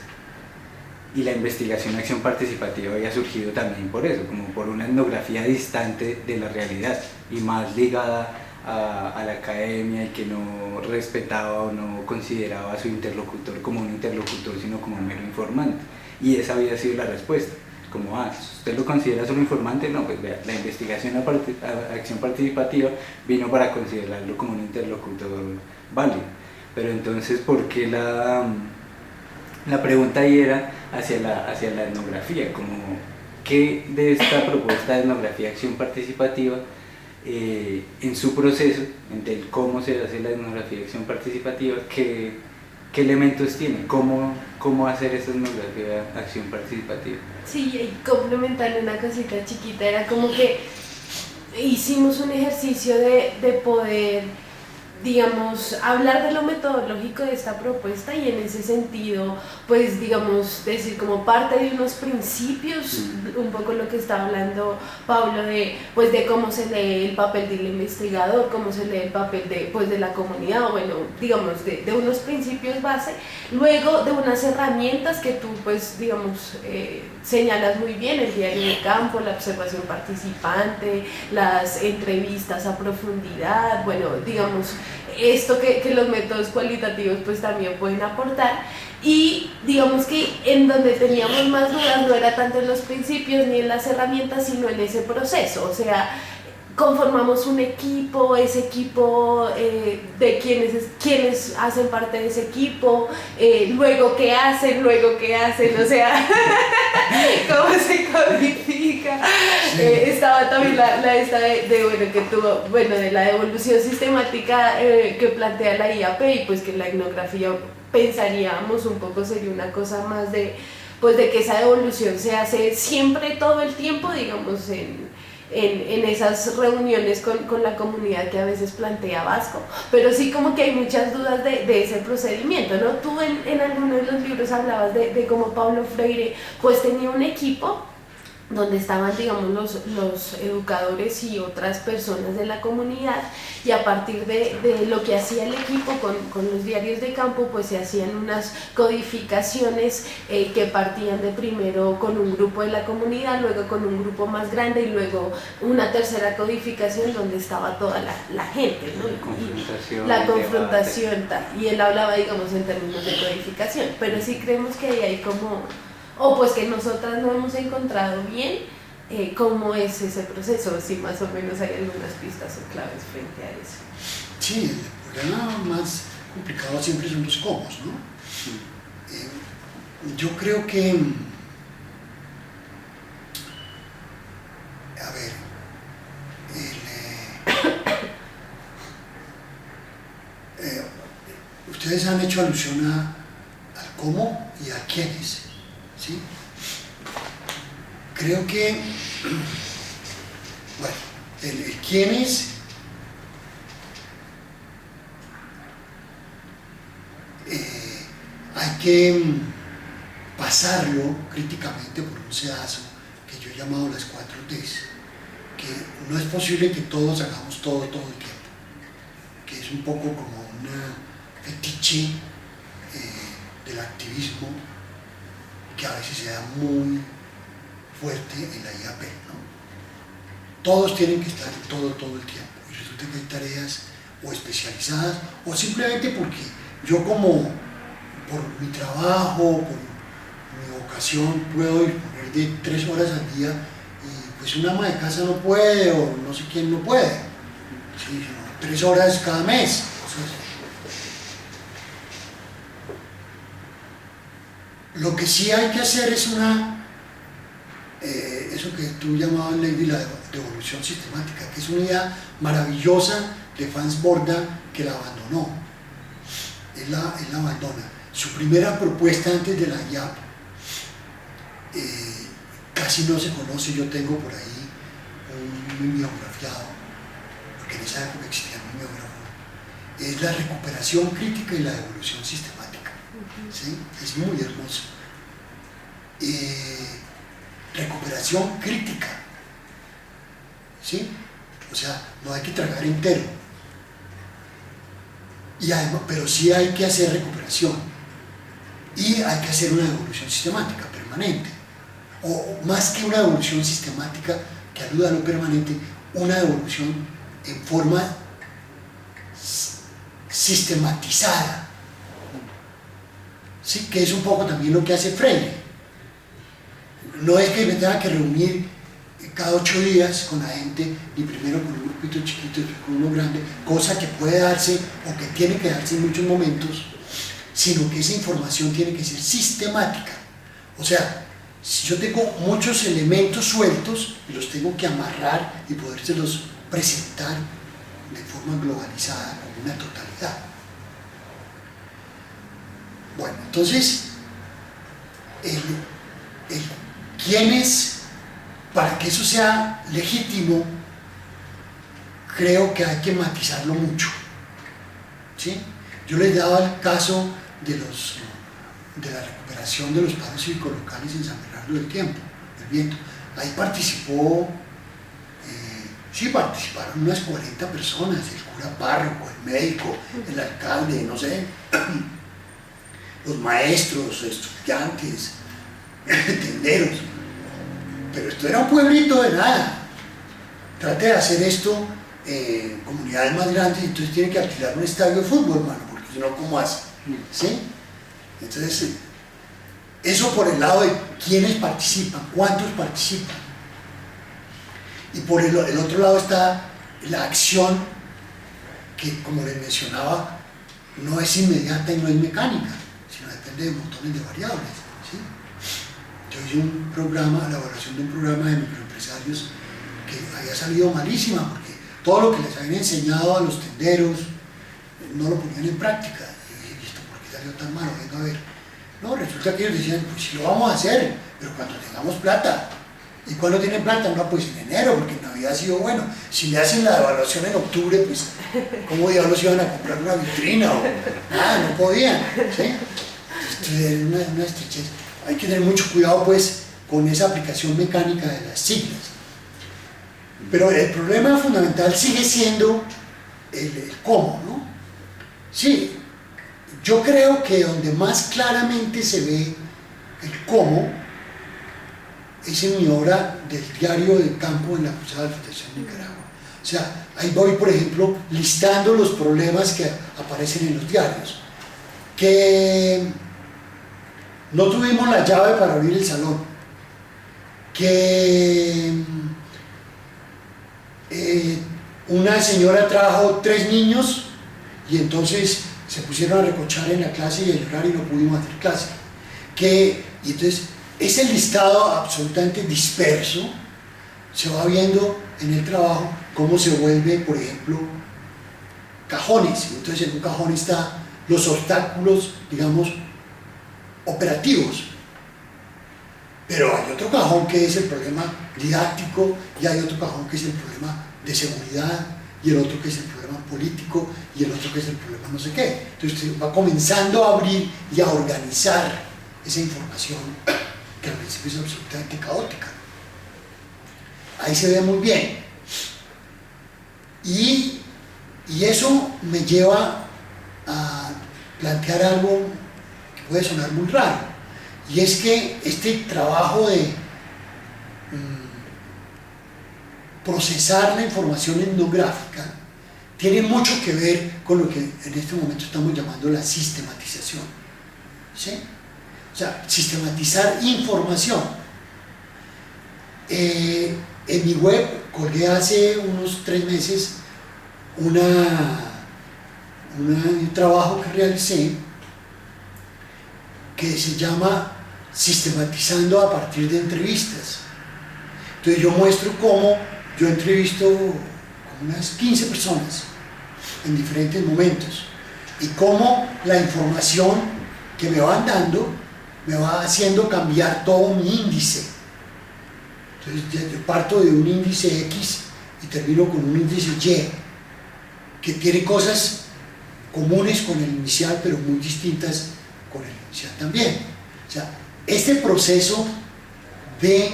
Y la investigación acción participativa había surgido también por eso, como por una etnografía distante de la realidad y más ligada a la academia, y que no respetaba o no consideraba a su interlocutor como un interlocutor, sino como un mero informante. Y esa había sido la respuesta, como, ¿usted lo considera solo informante? No, pues vea, la investigación acción participativa vino para considerarlo como un interlocutor válido. Pero entonces, ¿por qué La pregunta ahí era hacia la etnografía, como qué de esta propuesta de etnografía acción participativa en su proceso, entre el cómo se hace la etnografía acción participativa, qué elementos tiene, cómo hacer esa etnografía acción participativa. Sí, y complementando una cosita chiquita, era como que hicimos un ejercicio de poder, digamos, hablar de lo metodológico de esta propuesta y en ese sentido, pues digamos, decir como parte de unos principios, un poco lo que está hablando Pablo pues de cómo se lee el papel del investigador, cómo se lee el papel de la comunidad, bueno, digamos, de unos principios base, luego de unas herramientas que tú, pues, digamos, señalas muy bien, el diario de campo, la observación participante, las entrevistas a profundidad, bueno, digamos, esto que los métodos cualitativos pues también pueden aportar, y digamos que en donde teníamos más dudas no era tanto en los principios ni en las herramientas, sino en ese proceso, o sea, conformamos un equipo, ese equipo de quienes hacen parte de ese equipo, luego qué hacen, o sea, cómo se codifica. Estaba también la esta de la evolución sistemática que plantea la IAP, y pues que la etnografía pensaríamos un poco sería una cosa más de que esa evolución se hace siempre, todo el tiempo, digamos, en esas reuniones con la comunidad que a veces plantea Vasco, pero sí como que hay muchas dudas de ese procedimiento, ¿no? Tú en algunos de los libros hablabas de cómo Paulo Freire pues tenía un equipo donde estaban, digamos, los educadores y otras personas de la comunidad, y a partir de lo que hacía el equipo con los diarios de campo, pues se hacían unas codificaciones que partían de primero con un grupo de la comunidad, luego con un grupo más grande y luego una tercera codificación donde estaba toda la gente, ¿no? La confrontación, y él hablaba, digamos, en términos de codificación, pero sí creemos que hay como, o pues que nosotras no hemos encontrado bien cómo es ese proceso, si más o menos hay algunas pistas o claves frente a eso. Sí, el problema más complicado siempre son los cómo, ¿no? Yo creo que, a ver, ustedes han hecho alusión al cómo y a quiénes, ¿sí? Creo que, bueno, el quiénes hay que pasarlo críticamente por un sedazo que yo he llamado las 4Ts, que no es posible que todos hagamos todo el tiempo, que es un poco como una fetiche del activismo que a veces se da muy fuerte en la IAP, ¿no? Todos tienen que estar en todo el tiempo, y resulta que hay tareas o especializadas o simplemente porque yo como por mi trabajo, por mi vocación puedo disponer de 3 horas al día, y pues una ama de casa no puede, o no sé quién no puede, ¿sí? 3 horas cada mes. Lo que sí hay que hacer es eso que tú llamabas, Lady, la devolución sistemática, que es una idea maravillosa de Franz Borda, que la abandonó. Él la abandona. Su primera propuesta antes de la IAP casi no se conoce. Yo tengo por ahí un mimeografiado, porque en esa época existía un mimeógrafo. Es la recuperación crítica y la devolución sistemática. ¿Sí? Es muy hermoso. Recuperación crítica, ¿sí? O sea, no hay que tragar entero, y además, pero sí hay que hacer recuperación, y hay que hacer una devolución sistemática permanente, o más que una devolución sistemática que aluda a lo permanente, una devolución en forma sistematizada, ¿sí? Que es un poco también lo que hace Freire. No es que me tenga que reunir cada 8 días con la gente, ni primero con un grupito chiquito, después con uno grande, cosa que puede darse o que tiene que darse en muchos momentos, sino que esa información tiene que ser sistemática. O sea, si yo tengo muchos elementos sueltos, los tengo que amarrar y podérselos presentar de forma globalizada, como una totalidad. Bueno, entonces, ¿quién es? Para que eso sea legítimo, creo que hay que matizarlo mucho, ¿sí? Yo les daba el caso de la recuperación de los paros cívicos locales en San Bernardo del Viento. Ahí participaron unas 40 personas, el cura párroco, el médico, el alcalde, no sé, los maestros, estudiantes, tenderos. Pero esto era un pueblito de nada. Trate de hacer esto en comunidades más grandes, entonces tiene que alquilar un estadio de fútbol, hermano, porque si no, ¿cómo hace? ¿Sí? Entonces, eso por el lado de quiénes participan, cuántos participan. Y por el otro lado está la acción que, como les mencionaba, no es inmediata y no es mecánica, sino depende de montones de variables, ¿sí? Yo hice un programa, la evaluación de un programa de microempresarios que había salido malísima, porque todo lo que les habían enseñado a los tenderos no lo ponían en práctica. Y yo dije, ¿esto por qué salió tan malo? Venga a ver. No, resulta que ellos decían, pues sí lo vamos a hacer, pero cuando tengamos plata. ¿Y cuándo tienen plata? No, pues en enero, porque no había sido bueno. Si le hacen la evaluación en octubre, pues ¿cómo diablos iban a comprar una vitrina? O nada, no podían, ¿sí? Entonces, una estrechez. Hay que tener mucho cuidado, pues, con esa aplicación mecánica de las siglas. Pero el problema fundamental sigue siendo el cómo, ¿no? Sí, yo creo que donde más claramente se ve el cómo es en mi obra del diario del campo en la Cruzada de Protección de Nicaragua. O sea, ahí voy, por ejemplo, listando los problemas que aparecen en los diarios. Que no tuvimos la llave para abrir el salón. Que una señora trajo 3 niños y entonces se pusieron a recochar en la clase y a llorar y no pudimos hacer clase. Y entonces ese listado absolutamente disperso se va viendo en el trabajo cómo se vuelve, por ejemplo, cajones. Entonces en un cajón están los obstáculos, digamos, operativos. Pero hay otro cajón que es el problema didáctico y hay otro cajón que es el problema de seguridad y el otro que es el problema político y el otro que es el problema no sé qué. Entonces usted va comenzando a abrir y a organizar esa información que al principio es absolutamente caótica. Ahí se ve muy bien. Y eso me lleva a plantear algo que puede sonar muy raro. Y es que este trabajo de procesar la información etnográfica tiene mucho que ver con lo que en este momento estamos llamando la sistematización, ¿sí? O sea, sistematizar información. En mi web colgué hace unos 3 meses un trabajo que realicé que se llama Sistematizando a partir de entrevistas. Entonces yo muestro cómo yo entrevisto como unas 15 personas en diferentes momentos y cómo la información que me van dando me va haciendo cambiar todo mi índice. Entonces yo parto de un índice X y termino con un índice Y que tiene cosas comunes con el inicial pero muy distintas con el inicial también. O sea, este proceso de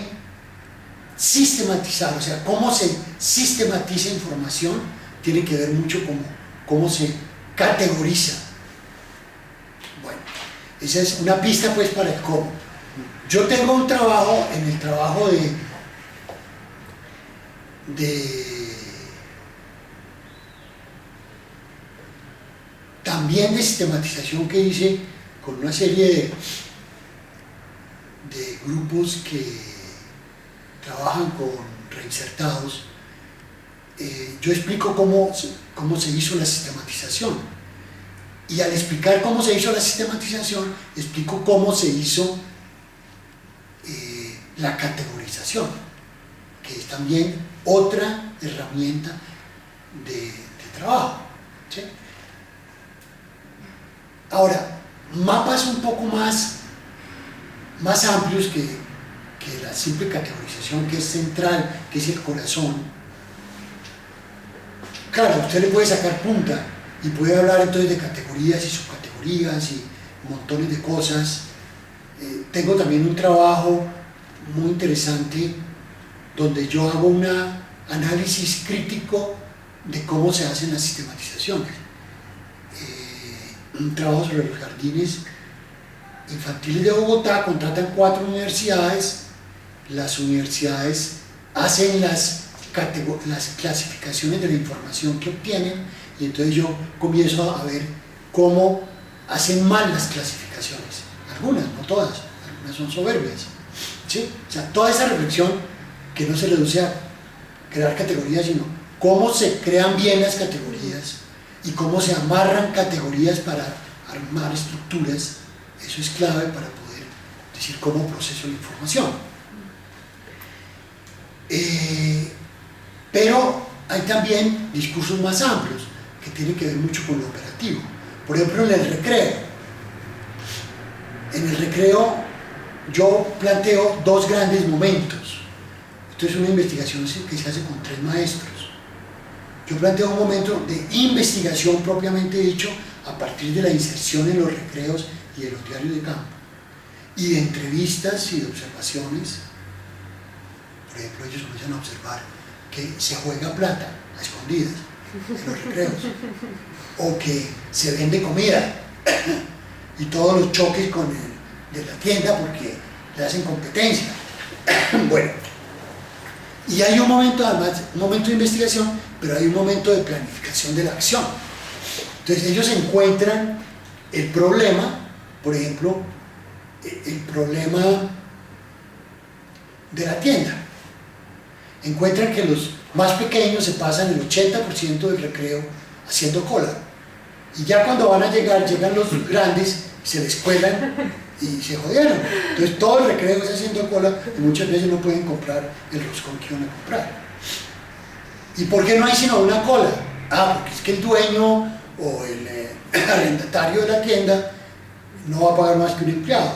sistematizar, o sea, cómo se sistematiza información, tiene que ver mucho con cómo se categoriza. Bueno, esa es una pista pues para el cómo. Yo tengo un trabajo, en el trabajo también de sistematización que hice con una serie de grupos que trabajan con reinsertados. Yo explico cómo se hizo la sistematización Y al explicar cómo se hizo la sistematización, explico cómo se hizo la categorización, que es también otra herramienta de trabajo. ¿Sí? Ahora, mapas un poco más amplios que la simple categorización, que es central, que es el corazón. Claro, usted le puede sacar punta y puede hablar entonces de categorías y subcategorías y montones de cosas. Tengo también un trabajo muy interesante donde yo hago un análisis crítico de cómo se hacen las sistematizaciones. Un trabajo sobre los jardines infantiles de Bogotá. Contratan 4 universidades, las universidades hacen las clasificaciones de la información que obtienen, y entonces yo comienzo a ver cómo hacen mal las clasificaciones, algunas, no todas, algunas son soberbias, ¿sí? O sea, toda esa reflexión que no se reduce a crear categorías, sino cómo se crean bien las categorías y cómo se amarran categorías para armar estructuras. Eso es clave para poder decir cómo proceso la información. Pero hay también discursos más amplios que tienen que ver mucho con lo operativo. Por ejemplo, en el recreo. En el recreo yo planteo 2 grandes momentos. Esto es una investigación que se hace con 3 maestros. Yo planteo un momento de investigación propiamente dicho a partir de la inserción en los recreos y de los diarios de campo, y de entrevistas y de observaciones. Por ejemplo, ellos comienzan a observar que se juega plata a escondidas en los recreos, o que se vende comida y todos los choques con el de la tienda porque le hacen competencia. Bueno, y hay un momento, además, un momento de investigación, pero hay un momento de planificación de la acción. Entonces ellos encuentran el problema, por ejemplo, el problema de la tienda. Encuentran que los más pequeños se pasan el 80% del recreo haciendo cola. Y ya cuando van a llegar, llegan los grandes, se les cuelan y se jodieron. Entonces todo el recreo está haciendo cola y muchas veces no pueden comprar el roscón que van a comprar. ¿Y por qué no hay sino una cola? Porque es que el dueño o el arrendatario de la tienda no va a pagar más que un empleado.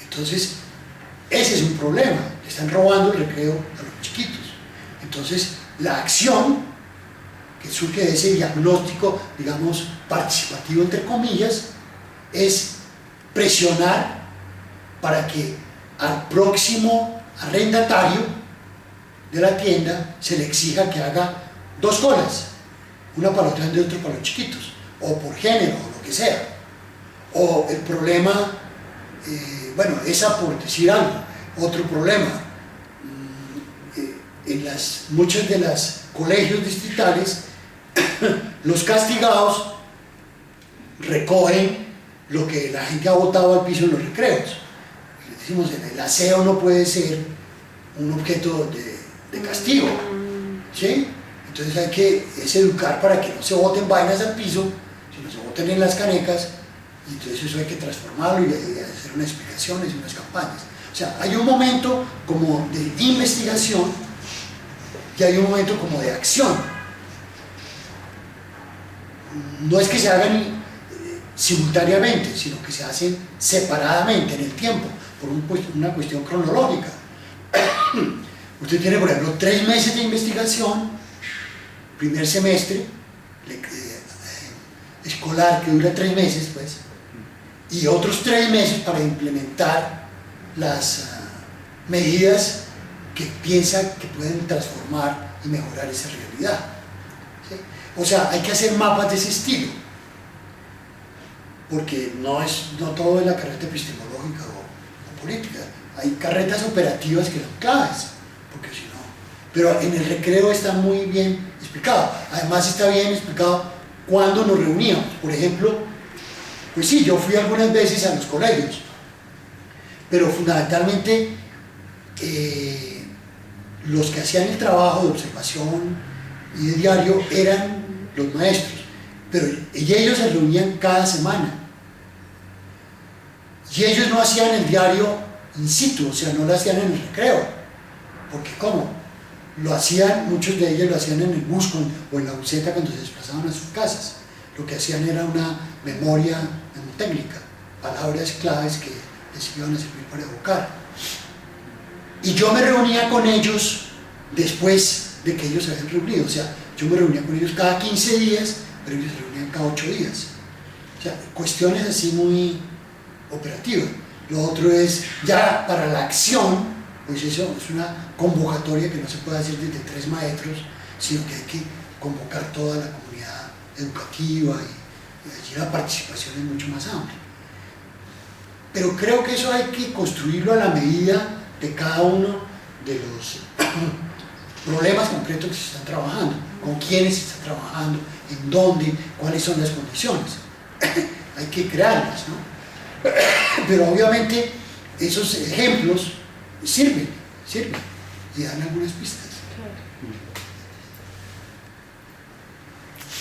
Entonces, ese es un problema. Le están robando el recreo a los chiquitos. Entonces, la acción que surge de ese diagnóstico, digamos, participativo, entre comillas, es presionar para que al próximo arrendatario de la tienda se le exija que haga 2 colas, una para los grandes y otra para los chiquitos, o por género, o lo que sea. O el problema, bueno, esa por decir algo. Otro problema, en muchos de los colegios distritales, los castigados recogen lo que la gente ha botado al piso en los recreos. Les decimos, el aseo no puede ser un objeto de castigo, ¿sí? Entonces hay que educar para que no se boten vainas al piso, sino se boten en las canecas, y entonces eso hay que transformarlo y hacer unas explicaciones y unas campañas. O sea, hay un momento como de investigación y hay un momento como de acción. No es que se hagan simultáneamente, sino que se hacen separadamente en el tiempo, por una cuestión cronológica. Usted tiene, por ejemplo, 3 meses de investigación, primer semestre escolar que dura 3 meses, pues, y otros 3 meses para implementar las medidas que piensa que pueden transformar y mejorar esa realidad, ¿sí? O sea, hay que hacer mapas de ese estilo, porque no todo es la carreta epistemológica o política. Hay carretas operativas que son claves, porque si no... Pero en el recreo está muy bien explicado. Además está bien explicado cuándo nos reuníamos. Por ejemplo, pues sí, yo fui algunas veces a los colegios, pero fundamentalmente los que hacían el trabajo de observación y de diario eran los maestros. pero y ellos se reunían cada semana. Y ellos no hacían el diario in situ, o sea, no lo hacían en el recreo. Porque ¿cómo? Lo hacían, muchos de ellos lo hacían en el bus o en la buseta cuando se desplazaban a sus casas. Lo que hacían era una memoria mnemotécnica, palabras claves que les iban a servir para evocar. Y yo me reunía con ellos después de que ellos se habían reunido, o sea, yo me reunía con ellos cada 15 días, pero ellos se reunían cada 8 días. O sea, cuestiones así muy operativas. Lo otro es, ya para la acción, pues eso es una convocatoria que no se puede hacer desde 3 maestros, sino que hay que convocar toda la comunidad educativa y allí la participación es mucho más amplia. Pero creo que eso hay que construirlo a la medida de cada uno de los problemas concretos que se están trabajando, con quiénes se está trabajando, en dónde, cuáles son las condiciones. Hay que crearlas, ¿no? Pero obviamente esos ejemplos sirven y dan algunas pistas.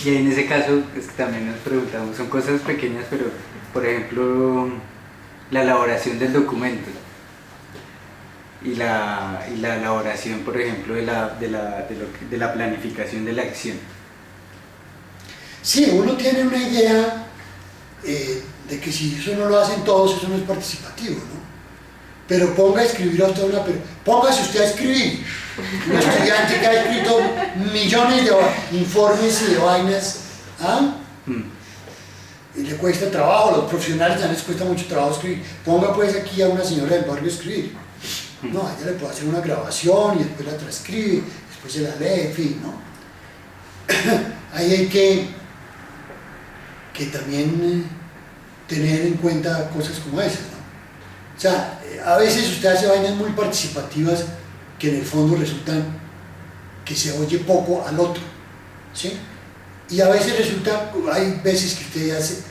Y ahí en ese caso es que también nos preguntamos, son cosas pequeñas, pero por ejemplo la elaboración del documento y la elaboración, por ejemplo, de la planificación de la acción. Sí, uno tiene una idea de que si eso no lo hacen todos, eso no es participativo, ¿no? Pero ponga a escribir a usted póngase usted a escribir. Un estudiante que ha escrito millones de informes y de vainas, ¿ah? Y le cuesta trabajo, a los profesionales ya les cuesta mucho trabajo escribir. Ponga pues aquí a una señora del barrio a escribir. No, a ella le puede hacer una grabación y después la transcribe, después se la lee, en fin, ¿no? Ahí hay que también tener en cuenta cosas como esas, ¿no? O sea, a veces usted hace vainas muy participativas que en el fondo resultan que se oye poco al otro, ¿sí? Y a veces hay veces que usted hace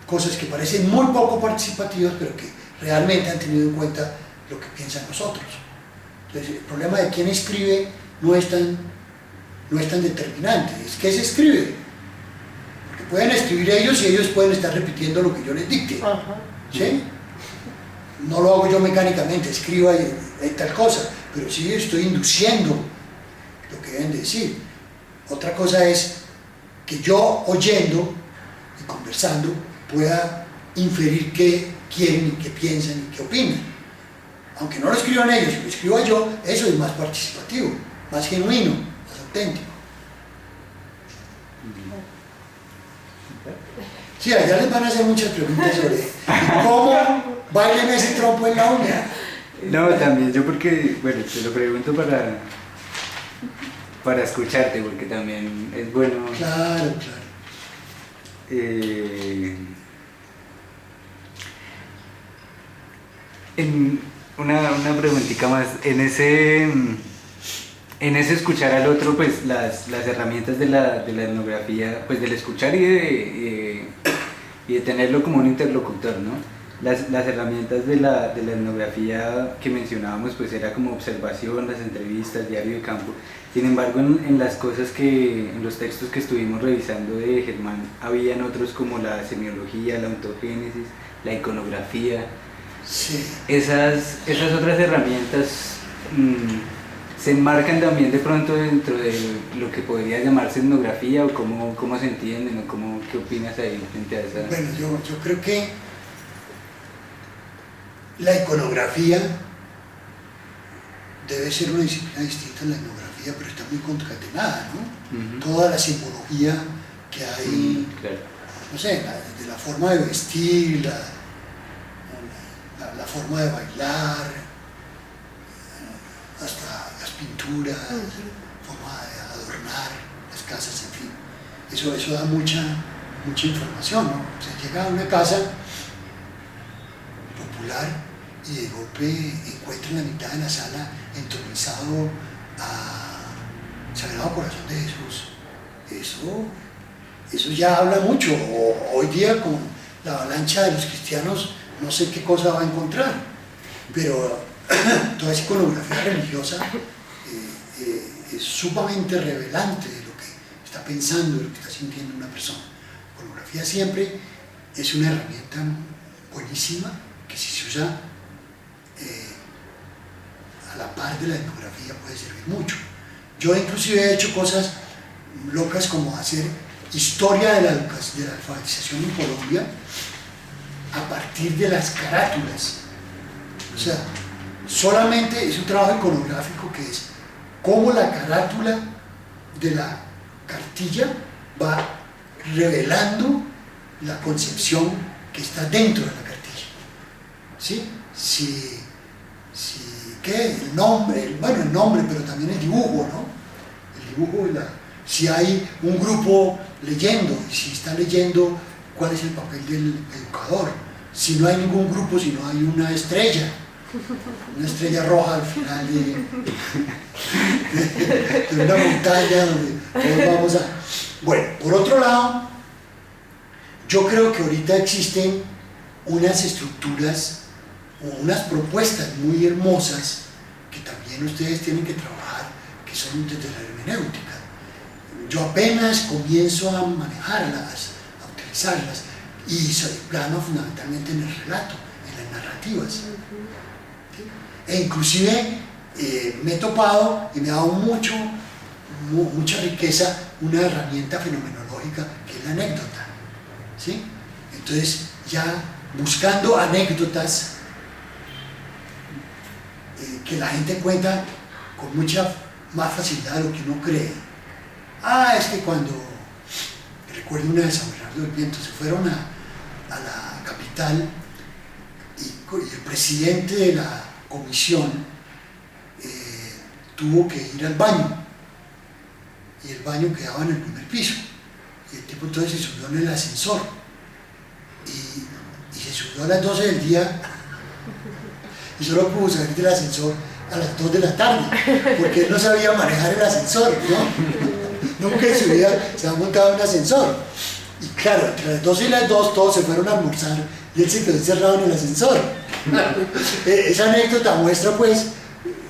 cosas que parecen muy poco participativas, pero que realmente han tenido en cuenta lo que piensan los otros. Entonces, el problema de quién escribe no es tan determinante, es que se escribe. Porque pueden escribir ellos y ellos pueden estar repitiendo lo que yo les dicte, ¿sí? No lo hago yo mecánicamente, escribo y tal cosa, pero sí estoy induciendo lo que deben decir. Otra cosa es que yo, oyendo y conversando, pueda inferir qué quieren y qué piensan y qué opinan. Aunque no lo escriban ellos, si lo escribo yo, eso es más participativo, más genuino, más auténtico. Sí, allá les van a hacer muchas preguntas sobre cómo bailen ese trompo en la uña. No, también yo porque, bueno, te lo pregunto para escucharte, porque también es bueno. Claro. Una preguntita más, en ese escuchar al otro, pues las herramientas de la etnografía, pues del escuchar y de tenerlo como un interlocutor, ¿no? Las herramientas de la etnografía que mencionábamos, pues era como observación, las entrevistas, diario de campo. Sin embargo, en los textos que estuvimos revisando de Germán, habían otros como la semiología, la ontogénesis, la iconografía. Sí. Esas otras herramientas se enmarcan también de pronto dentro de lo que podría llamarse etnografía, o cómo se entienden, o qué opinas ahí frente a esa. Bueno, yo creo que la iconografía debe ser una disciplina distinta a la etnografía, pero está muy concatenada, ¿no? Toda la simbología que hay, claro. No sé, desde la forma de vestir, la forma de bailar, hasta las pinturas, forma de adornar las casas, en fin. Eso da mucha información, ¿no? O sea, llega a una casa popular y de golpe encuentra en la mitad de la sala entronizado a Sagrado Corazón de Jesús. Eso ya habla mucho. Hoy día con la avalancha de los cristianos no sé qué cosa va a encontrar, pero toda esa iconografía religiosa es sumamente revelante de lo que está pensando, de lo que está sintiendo una persona. iconografía siempre es una herramienta buenísima que si se usa a la par de la etnografía puede servir mucho. Yo inclusive he hecho cosas locas como hacer historia de la alfabetización en Colombia a partir de las carátulas. O sea, solamente es un trabajo iconográfico que es cómo la carátula de la cartilla va revelando la concepción que está dentro de la cartilla. ¿Sí? ¿Qué? El nombre, bueno, el nombre, pero también el dibujo, ¿no? El dibujo de si hay un grupo leyendo, y si está leyendo, ¿cuál es el papel del educador? Si no hay ningún grupo, si no hay una estrella roja al final de una montaña donde todos vamos a... Bueno, por otro lado, yo creo que ahorita existen unas estructuras o unas propuestas muy hermosas que también ustedes tienen que trabajar, que son desde la hermenéutica. Yo apenas comienzo a manejarlas, a utilizarlas, y soy plano fundamentalmente en el relato, en las narrativas. ¿Sí? E inclusive me he topado y me ha dado mucha riqueza una herramienta fenomenológica que es la anécdota. ¿Sí? Entonces, ya buscando anécdotas que la gente cuenta con mucha más facilidad de lo que uno cree. Es que cuando, recuerdo una vez a Bernardo del Viento, se fueron a la capital y el presidente de la comisión tuvo que ir al baño, y el baño quedaba en el primer piso, y el tipo entonces se subió en el ascensor y se subió a las 12 del día y solo pudo salir del ascensor a las 2 de la tarde, porque él no sabía manejar el ascensor, ¿no? Nunca en su vida se ha montado en un ascensor. Y claro, entre las 12 y las 2 todos se fueron a almorzar y él se quedó encerrado en el ascensor. Esa anécdota muestra pues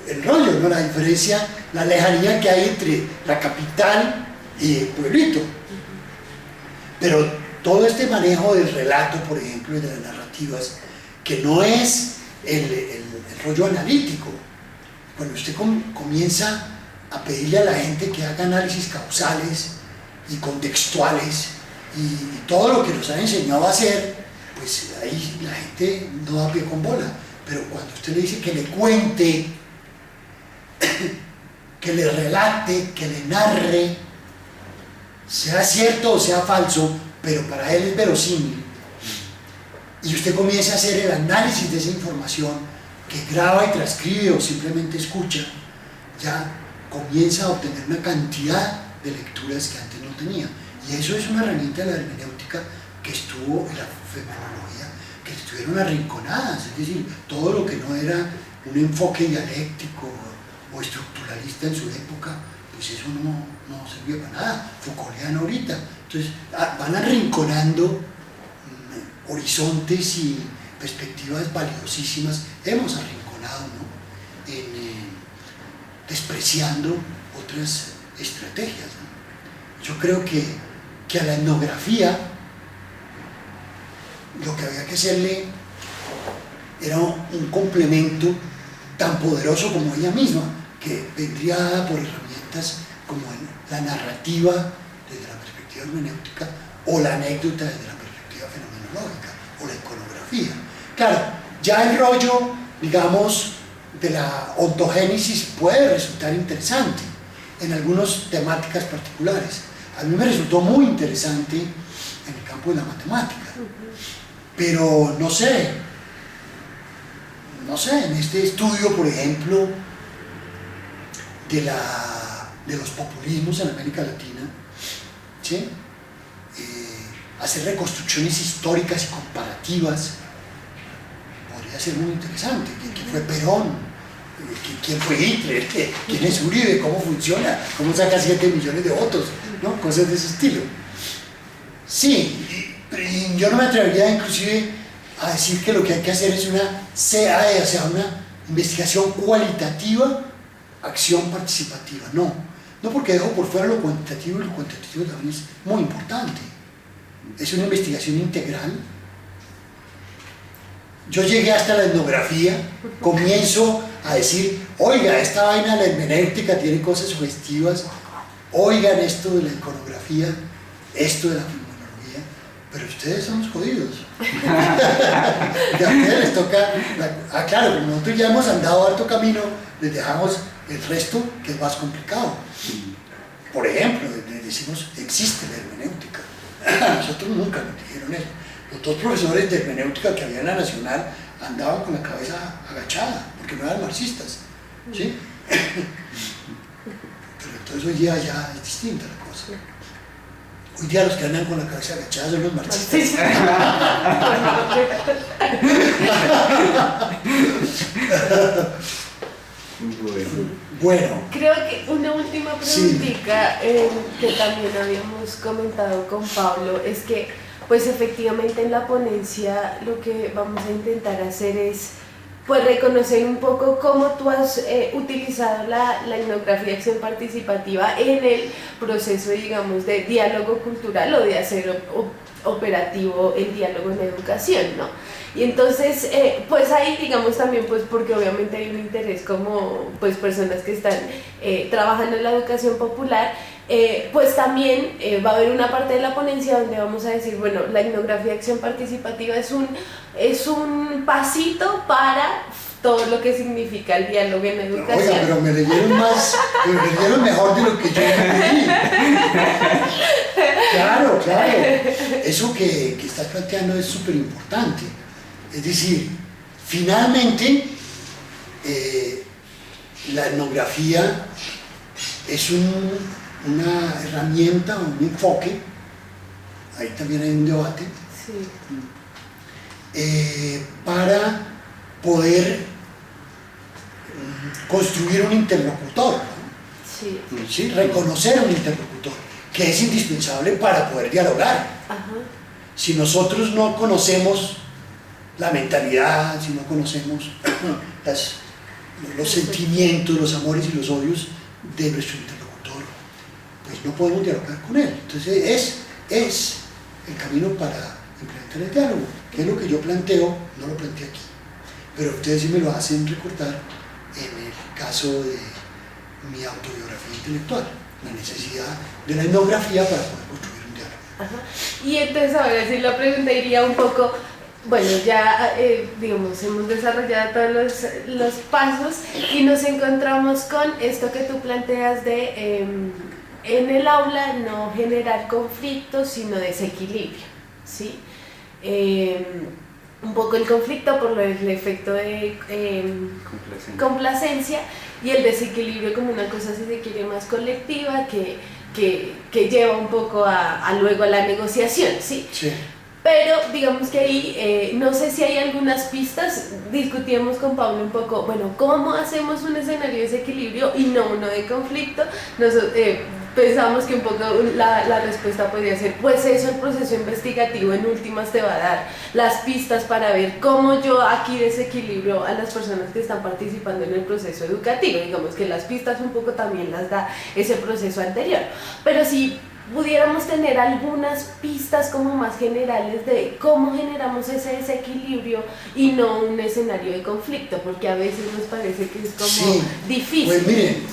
el rollo, ¿no? La diferencia, la lejanía que hay entre la capital y el pueblito. Pero todo este manejo del relato, por ejemplo, y de las narrativas, que no es el rollo analítico. Cuando usted comienza a pedirle a la gente que haga análisis causales y contextuales y todo lo que nos han enseñado a hacer, pues ahí la gente no da pie con bola. Pero cuando usted le dice que le cuente, que le relate, que le narre, sea cierto o sea falso, pero para él es verosímil, y usted comienza a hacer el análisis de esa información que graba y transcribe o simplemente escucha, ya comienza a obtener una cantidad de lecturas que antes no tenía. Y eso es una herramienta de la hermenéutica que estuvo en la fenomenología, que estuvieron arrinconadas, es decir, todo lo que no era un enfoque dialéctico o estructuralista en su época, pues eso no servía para nada, Foucaultiano ahorita. Entonces van arrinconando horizontes y perspectivas valiosísimas, hemos arrinconado, ¿no? Despreciando otras estrategias, ¿no? Yo creo que a la etnografía lo que había que hacerle era un complemento tan poderoso como ella misma, que vendría dada por herramientas como la narrativa desde la perspectiva hermenéutica o la anécdota desde la perspectiva fenomenológica o la iconografía. Claro, ya el rollo, digamos, de la ontogénesis puede resultar interesante en algunas temáticas particulares. A mí me resultó muy interesante en el campo de la matemática, pero no sé, en este estudio, por ejemplo, de los populismos en América Latina, ¿sí? Hacer reconstrucciones históricas y comparativas podría ser muy interesante. ¿Quién fue Perón? ¿Quién fue Hitler? ¿Quién es Uribe? ¿Cómo funciona? ¿Cómo saca 7 millones de votos? ¿No? Cosas de ese estilo. Sí, y yo no me atrevería inclusive a decir que lo que hay que hacer es una CAE, o sea, una investigación cualitativa, acción participativa. No, porque dejo por fuera lo cuantitativo, y lo cuantitativo también es muy importante. es una investigación integral. Yo llegué hasta la etnografía, comienzo a decir, oiga, esta vaina de la hermenéutica tiene cosas sugestivas, oigan esto de la iconografía, esto de la filmonología, pero ustedes son los jodidos. Ya a ustedes les toca, claro, como nosotros ya hemos andado harto camino, les dejamos el resto que es más complicado. Por ejemplo, les decimos, existe la hermenéutica. Nosotros nunca nos dijeron eso. Los dos profesores de hermenéutica que había en la Nacional andaban con la cabeza agachada, porque no eran marxistas, ¿sí? Pero entonces hoy día ya es distinta la cosa. Hoy día los que andan con la cabeza agachada son los marxistas. Bueno. Creo que una última preguntita, que también habíamos comentado con Pablo, es que pues efectivamente en la ponencia lo que vamos a intentar hacer es pues reconocer un poco cómo tú has utilizado la etnografía acción participativa en el proceso, digamos, de diálogo cultural o de hacer operativo el diálogo en educación, ¿no? Y entonces, pues ahí, digamos, también, pues porque obviamente hay un interés como, pues, personas que están trabajando en la educación popular, pues también va a haber una parte de la ponencia donde vamos a decir, bueno, la etnografía de acción participativa es un pasito para todo lo que significa el diálogo en educación. Oiga, pero me leyeron mejor de lo que yo leí. Claro, claro. Eso que estás planteando es súper importante. Es decir, finalmente, la etnografía es una herramienta, un enfoque, ahí también hay un debate, sí, para poder construir un interlocutor, ¿no? Sí. ¿Sí? Reconocer un interlocutor, que es indispensable para poder dialogar. Ajá. Si nosotros no conocemos la mentalidad, si no conocemos los sentimientos, los amores y los odios de nuestro interlocutor, pues no podemos dialogar con él. Entonces es el camino para implementar el diálogo, que es lo que yo planteo, no lo planteé aquí, pero ustedes sí me lo hacen recordar en el caso de mi autobiografía intelectual, la necesidad de la etnografía para poder construir un diálogo. Ajá. Y entonces ahora sí la pregunta iría un poco, bueno, ya digamos hemos desarrollado todos los pasos y nos encontramos con esto que tú planteas de en el aula no generar conflictos sino desequilibrio, ¿sí? Un poco el conflicto por el efecto de complacencia y el desequilibrio como una cosa, si se quiere, más colectiva que lleva un poco luego a la negociación, ¿sí? Sí. Pero digamos que ahí, no sé si hay algunas pistas, discutíamos con Pablo un poco, bueno, ¿cómo hacemos un escenario de desequilibrio y no uno de conflicto? Pensamos que un poco la respuesta podría ser, pues eso el proceso investigativo en últimas te va a dar las pistas para ver cómo yo aquí desequilibro a las personas que están participando en el proceso educativo. Digamos que las pistas un poco también las da ese proceso anterior. Pero si pudiéramos tener algunas pistas como más generales de cómo generamos ese desequilibrio y no un escenario de conflicto, porque a veces nos parece que es como difícil. Pues miren,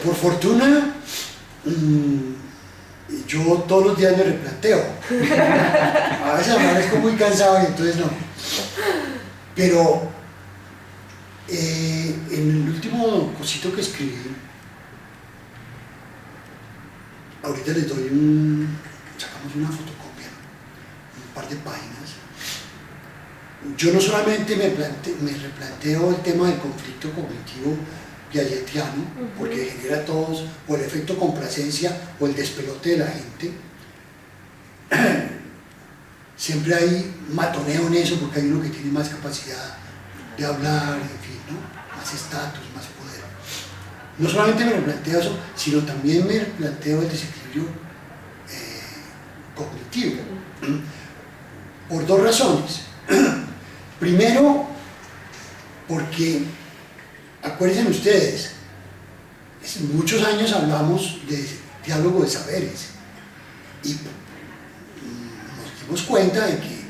por fortuna, yo todos los días me replanteo. A veces amanezco muy cansado y entonces no. Pero en el último cosito que escribí, ahorita les doy sacamos una fotocopia, un par de páginas. Yo no solamente me replanteo el tema del conflicto cognitivo piagetiano, porque genera todos, o el efecto complacencia o el despelote de la gente. Siempre hay matoneo en eso, porque hay uno que tiene más capacidad de hablar, en fin, ¿no? Más estatus, más poder. No solamente me replanteo eso, sino también me replanteo el desequilibrio cognitivo, por dos razones. Primero, porque acuérdense ustedes, hace muchos años hablamos de diálogo de saberes y dimos cuenta de que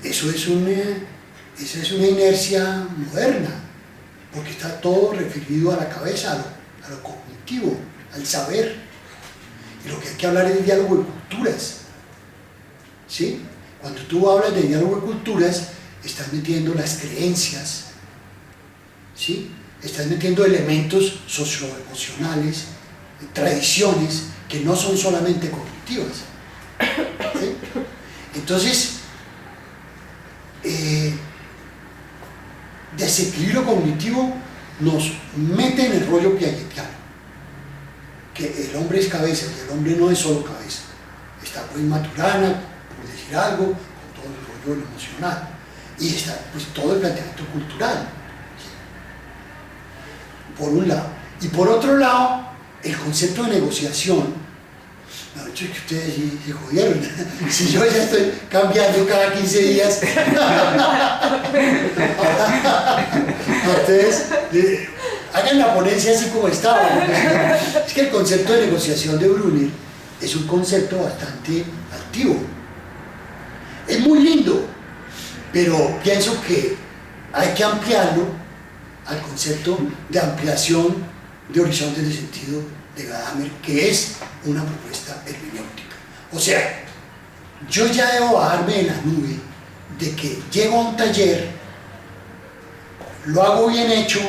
esa es una inercia moderna, porque está todo referido a la cabeza, a lo cognitivo, al saber. Y lo que hay que hablar es de diálogo de culturas, ¿sí? Cuando tú hablas de diálogo de culturas, estás metiendo las creencias, ¿sí? Estás metiendo elementos socioemocionales, tradiciones que no son solamente cognitivas, ¿sí? Entonces, desequilibrio cognitivo nos mete en el rollo piagetiano, que el hombre es cabeza y el hombre no es solo cabeza. Está pues Maturana, por decir algo, con todo el rollo emocional, y está pues todo el planteamiento cultural, ¿sí? Por un lado. Y por otro lado, el concepto de negociación. No, yo que ustedes se jodieron. Si yo ya estoy cambiando cada 15 días, ustedes hagan la ponencia así como estaba. Es que el concepto de negociación de Brunner es un concepto bastante activo. Es muy lindo, pero pienso que hay que ampliarlo al concepto de ampliación de horizontes de sentido de Gadamer, que es una propuesta hermenéutica. O sea, yo ya debo bajarme de la nube de que llego a un taller, lo hago bien hecho,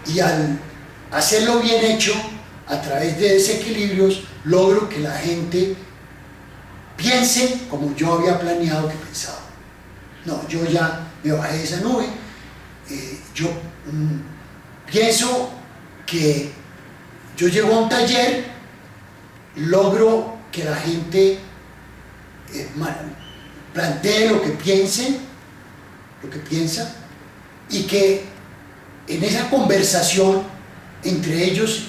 y al hacerlo bien hecho, a través de desequilibrios, logro que la gente piense como yo había planeado que pensaba. No, yo ya me bajé de esa nube. Yo pienso que yo llego a un taller, logro que la gente plantee lo que piensa, y que en esa conversación entre ellos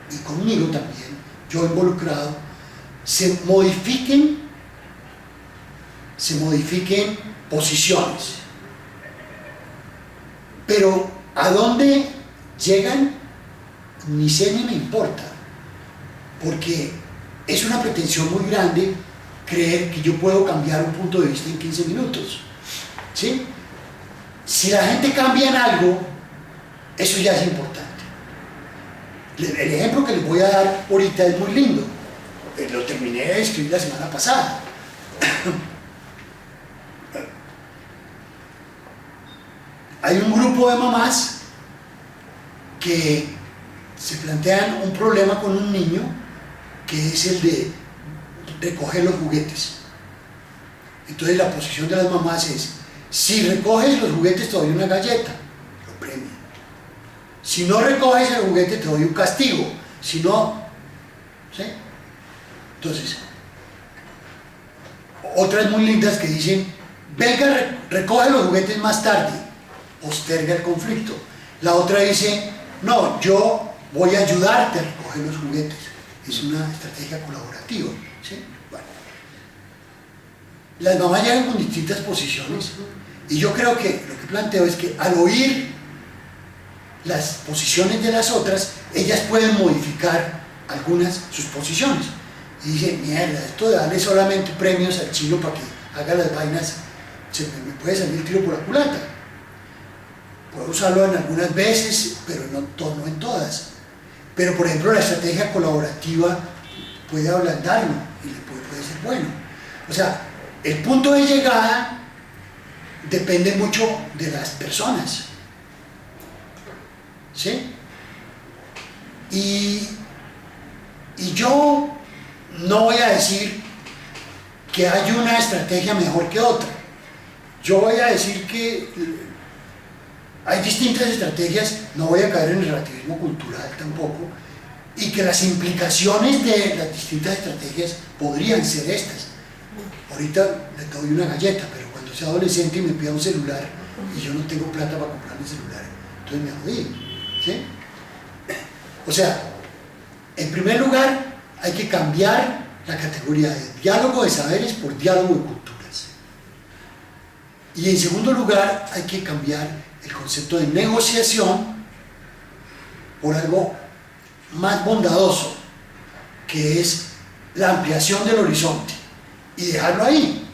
y conmigo también, yo involucrado, se modifiquen posiciones. Pero ¿a dónde llegan? Ni sé ni me importa, porque es una pretensión muy grande creer que yo puedo cambiar un punto de vista en 15 minutos, ¿sí? Si la gente cambia en algo, eso ya es importante. El ejemplo que les voy a dar ahorita es muy lindo. Lo terminé de escribir la semana pasada. Hay un grupo de mamás que se plantean un problema con un niño, que es el de recoger los juguetes. Entonces la posición de las mamás es: si recoges los juguetes te doy una galleta, lo premio. Si no recoges el juguete te doy un castigo. Si no, ¿sí? Entonces, otras muy lindas que dicen: venga, recoge los juguetes más tarde, posterga el conflicto. La otra dice: no, yo voy a ayudarte a recoger los juguetes. Es una estrategia colaborativa, ¿sí? Bueno, las mamás llegan con distintas posiciones, y yo creo que lo que planteo es que al oír las posiciones de las otras, ellas pueden modificar sus posiciones. Y dice: mierda, esto de darle solamente premios al chino para que haga las vainas, me puede salir el tiro por la culata. Puedo usarlo en algunas veces, pero no en todas. Pero por ejemplo, la estrategia colaborativa puede ablandarlo y puede ser bueno. O sea, el punto de llegada depende mucho de las personas, ¿sí? Y yo no voy a decir que hay una estrategia mejor que otra. Yo voy a decir que hay distintas estrategias, no voy a caer en el relativismo cultural tampoco, y que las implicaciones de las distintas estrategias podrían ser estas. Ahorita le doy una galleta, pero cuando sea adolescente y me pida un celular y yo no tengo plata para comprar un celular, entonces me jodí, ¿sí? O sea, en primer lugar hay que cambiar la categoría de diálogo de saberes por diálogo de culturas. Y en segundo lugar hay que cambiar el concepto de negociación por algo más bondadoso, que es la ampliación del horizonte. y dejarlo ahí.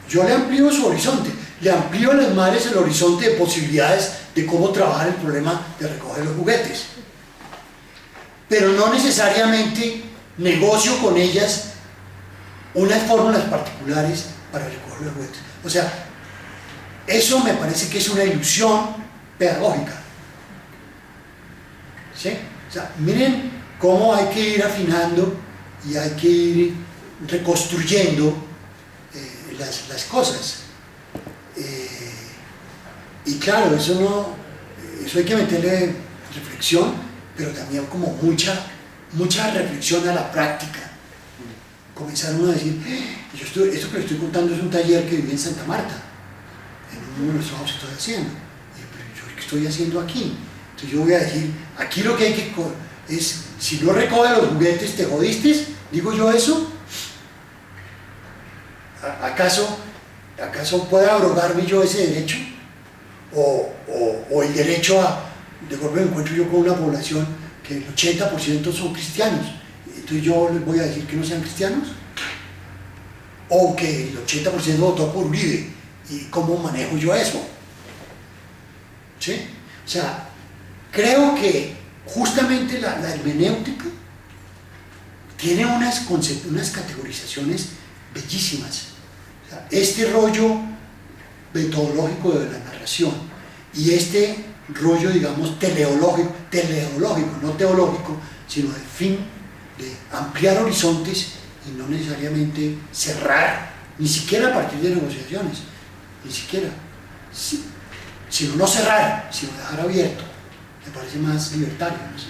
Yo le amplío su horizonte, le amplío a las madres el horizonte de posibilidades de cómo trabajar el problema de recoger los juguetes. Pero no necesariamente negocio con ellas unas fórmulas particulares para recoger los juguetes. O sea, eso me parece que es una ilusión pedagógica. ¿Sí? O sea, miren cómo hay que ir afinando y hay que ir reconstruyendo las cosas. Y claro, eso hay que meterle reflexión, pero también como mucha reflexión a la práctica. Comenzar uno a decir, esto que le estoy contando es un taller que viví en Santa Marta, en uno de los trabajos que estoy haciendo. Pero yo, ¿qué estoy haciendo aquí? Entonces yo voy a decir, aquí lo que hay que es, si no recoges los juguetes, te jodiste, digo yo eso. ¿Acaso puedo abrogarme yo ese derecho? O el derecho a, de golpe me encuentro yo con una población que el 80% son cristianos, entonces yo les voy a decir que no sean cristianos, o que el 80% votó por Uribe, y cómo manejo yo eso, ¿sí? O sea, creo que justamente la hermenéutica tiene unas categorizaciones bellísimas. O sea, este rollo metodológico de la narración y este rollo, digamos, teleológico, no teológico, sino de fin, de ampliar horizontes y no necesariamente cerrar, ni siquiera a partir de negociaciones, ni siquiera, sino no cerrar, sino dejar abierto, me parece más libertario, no sé.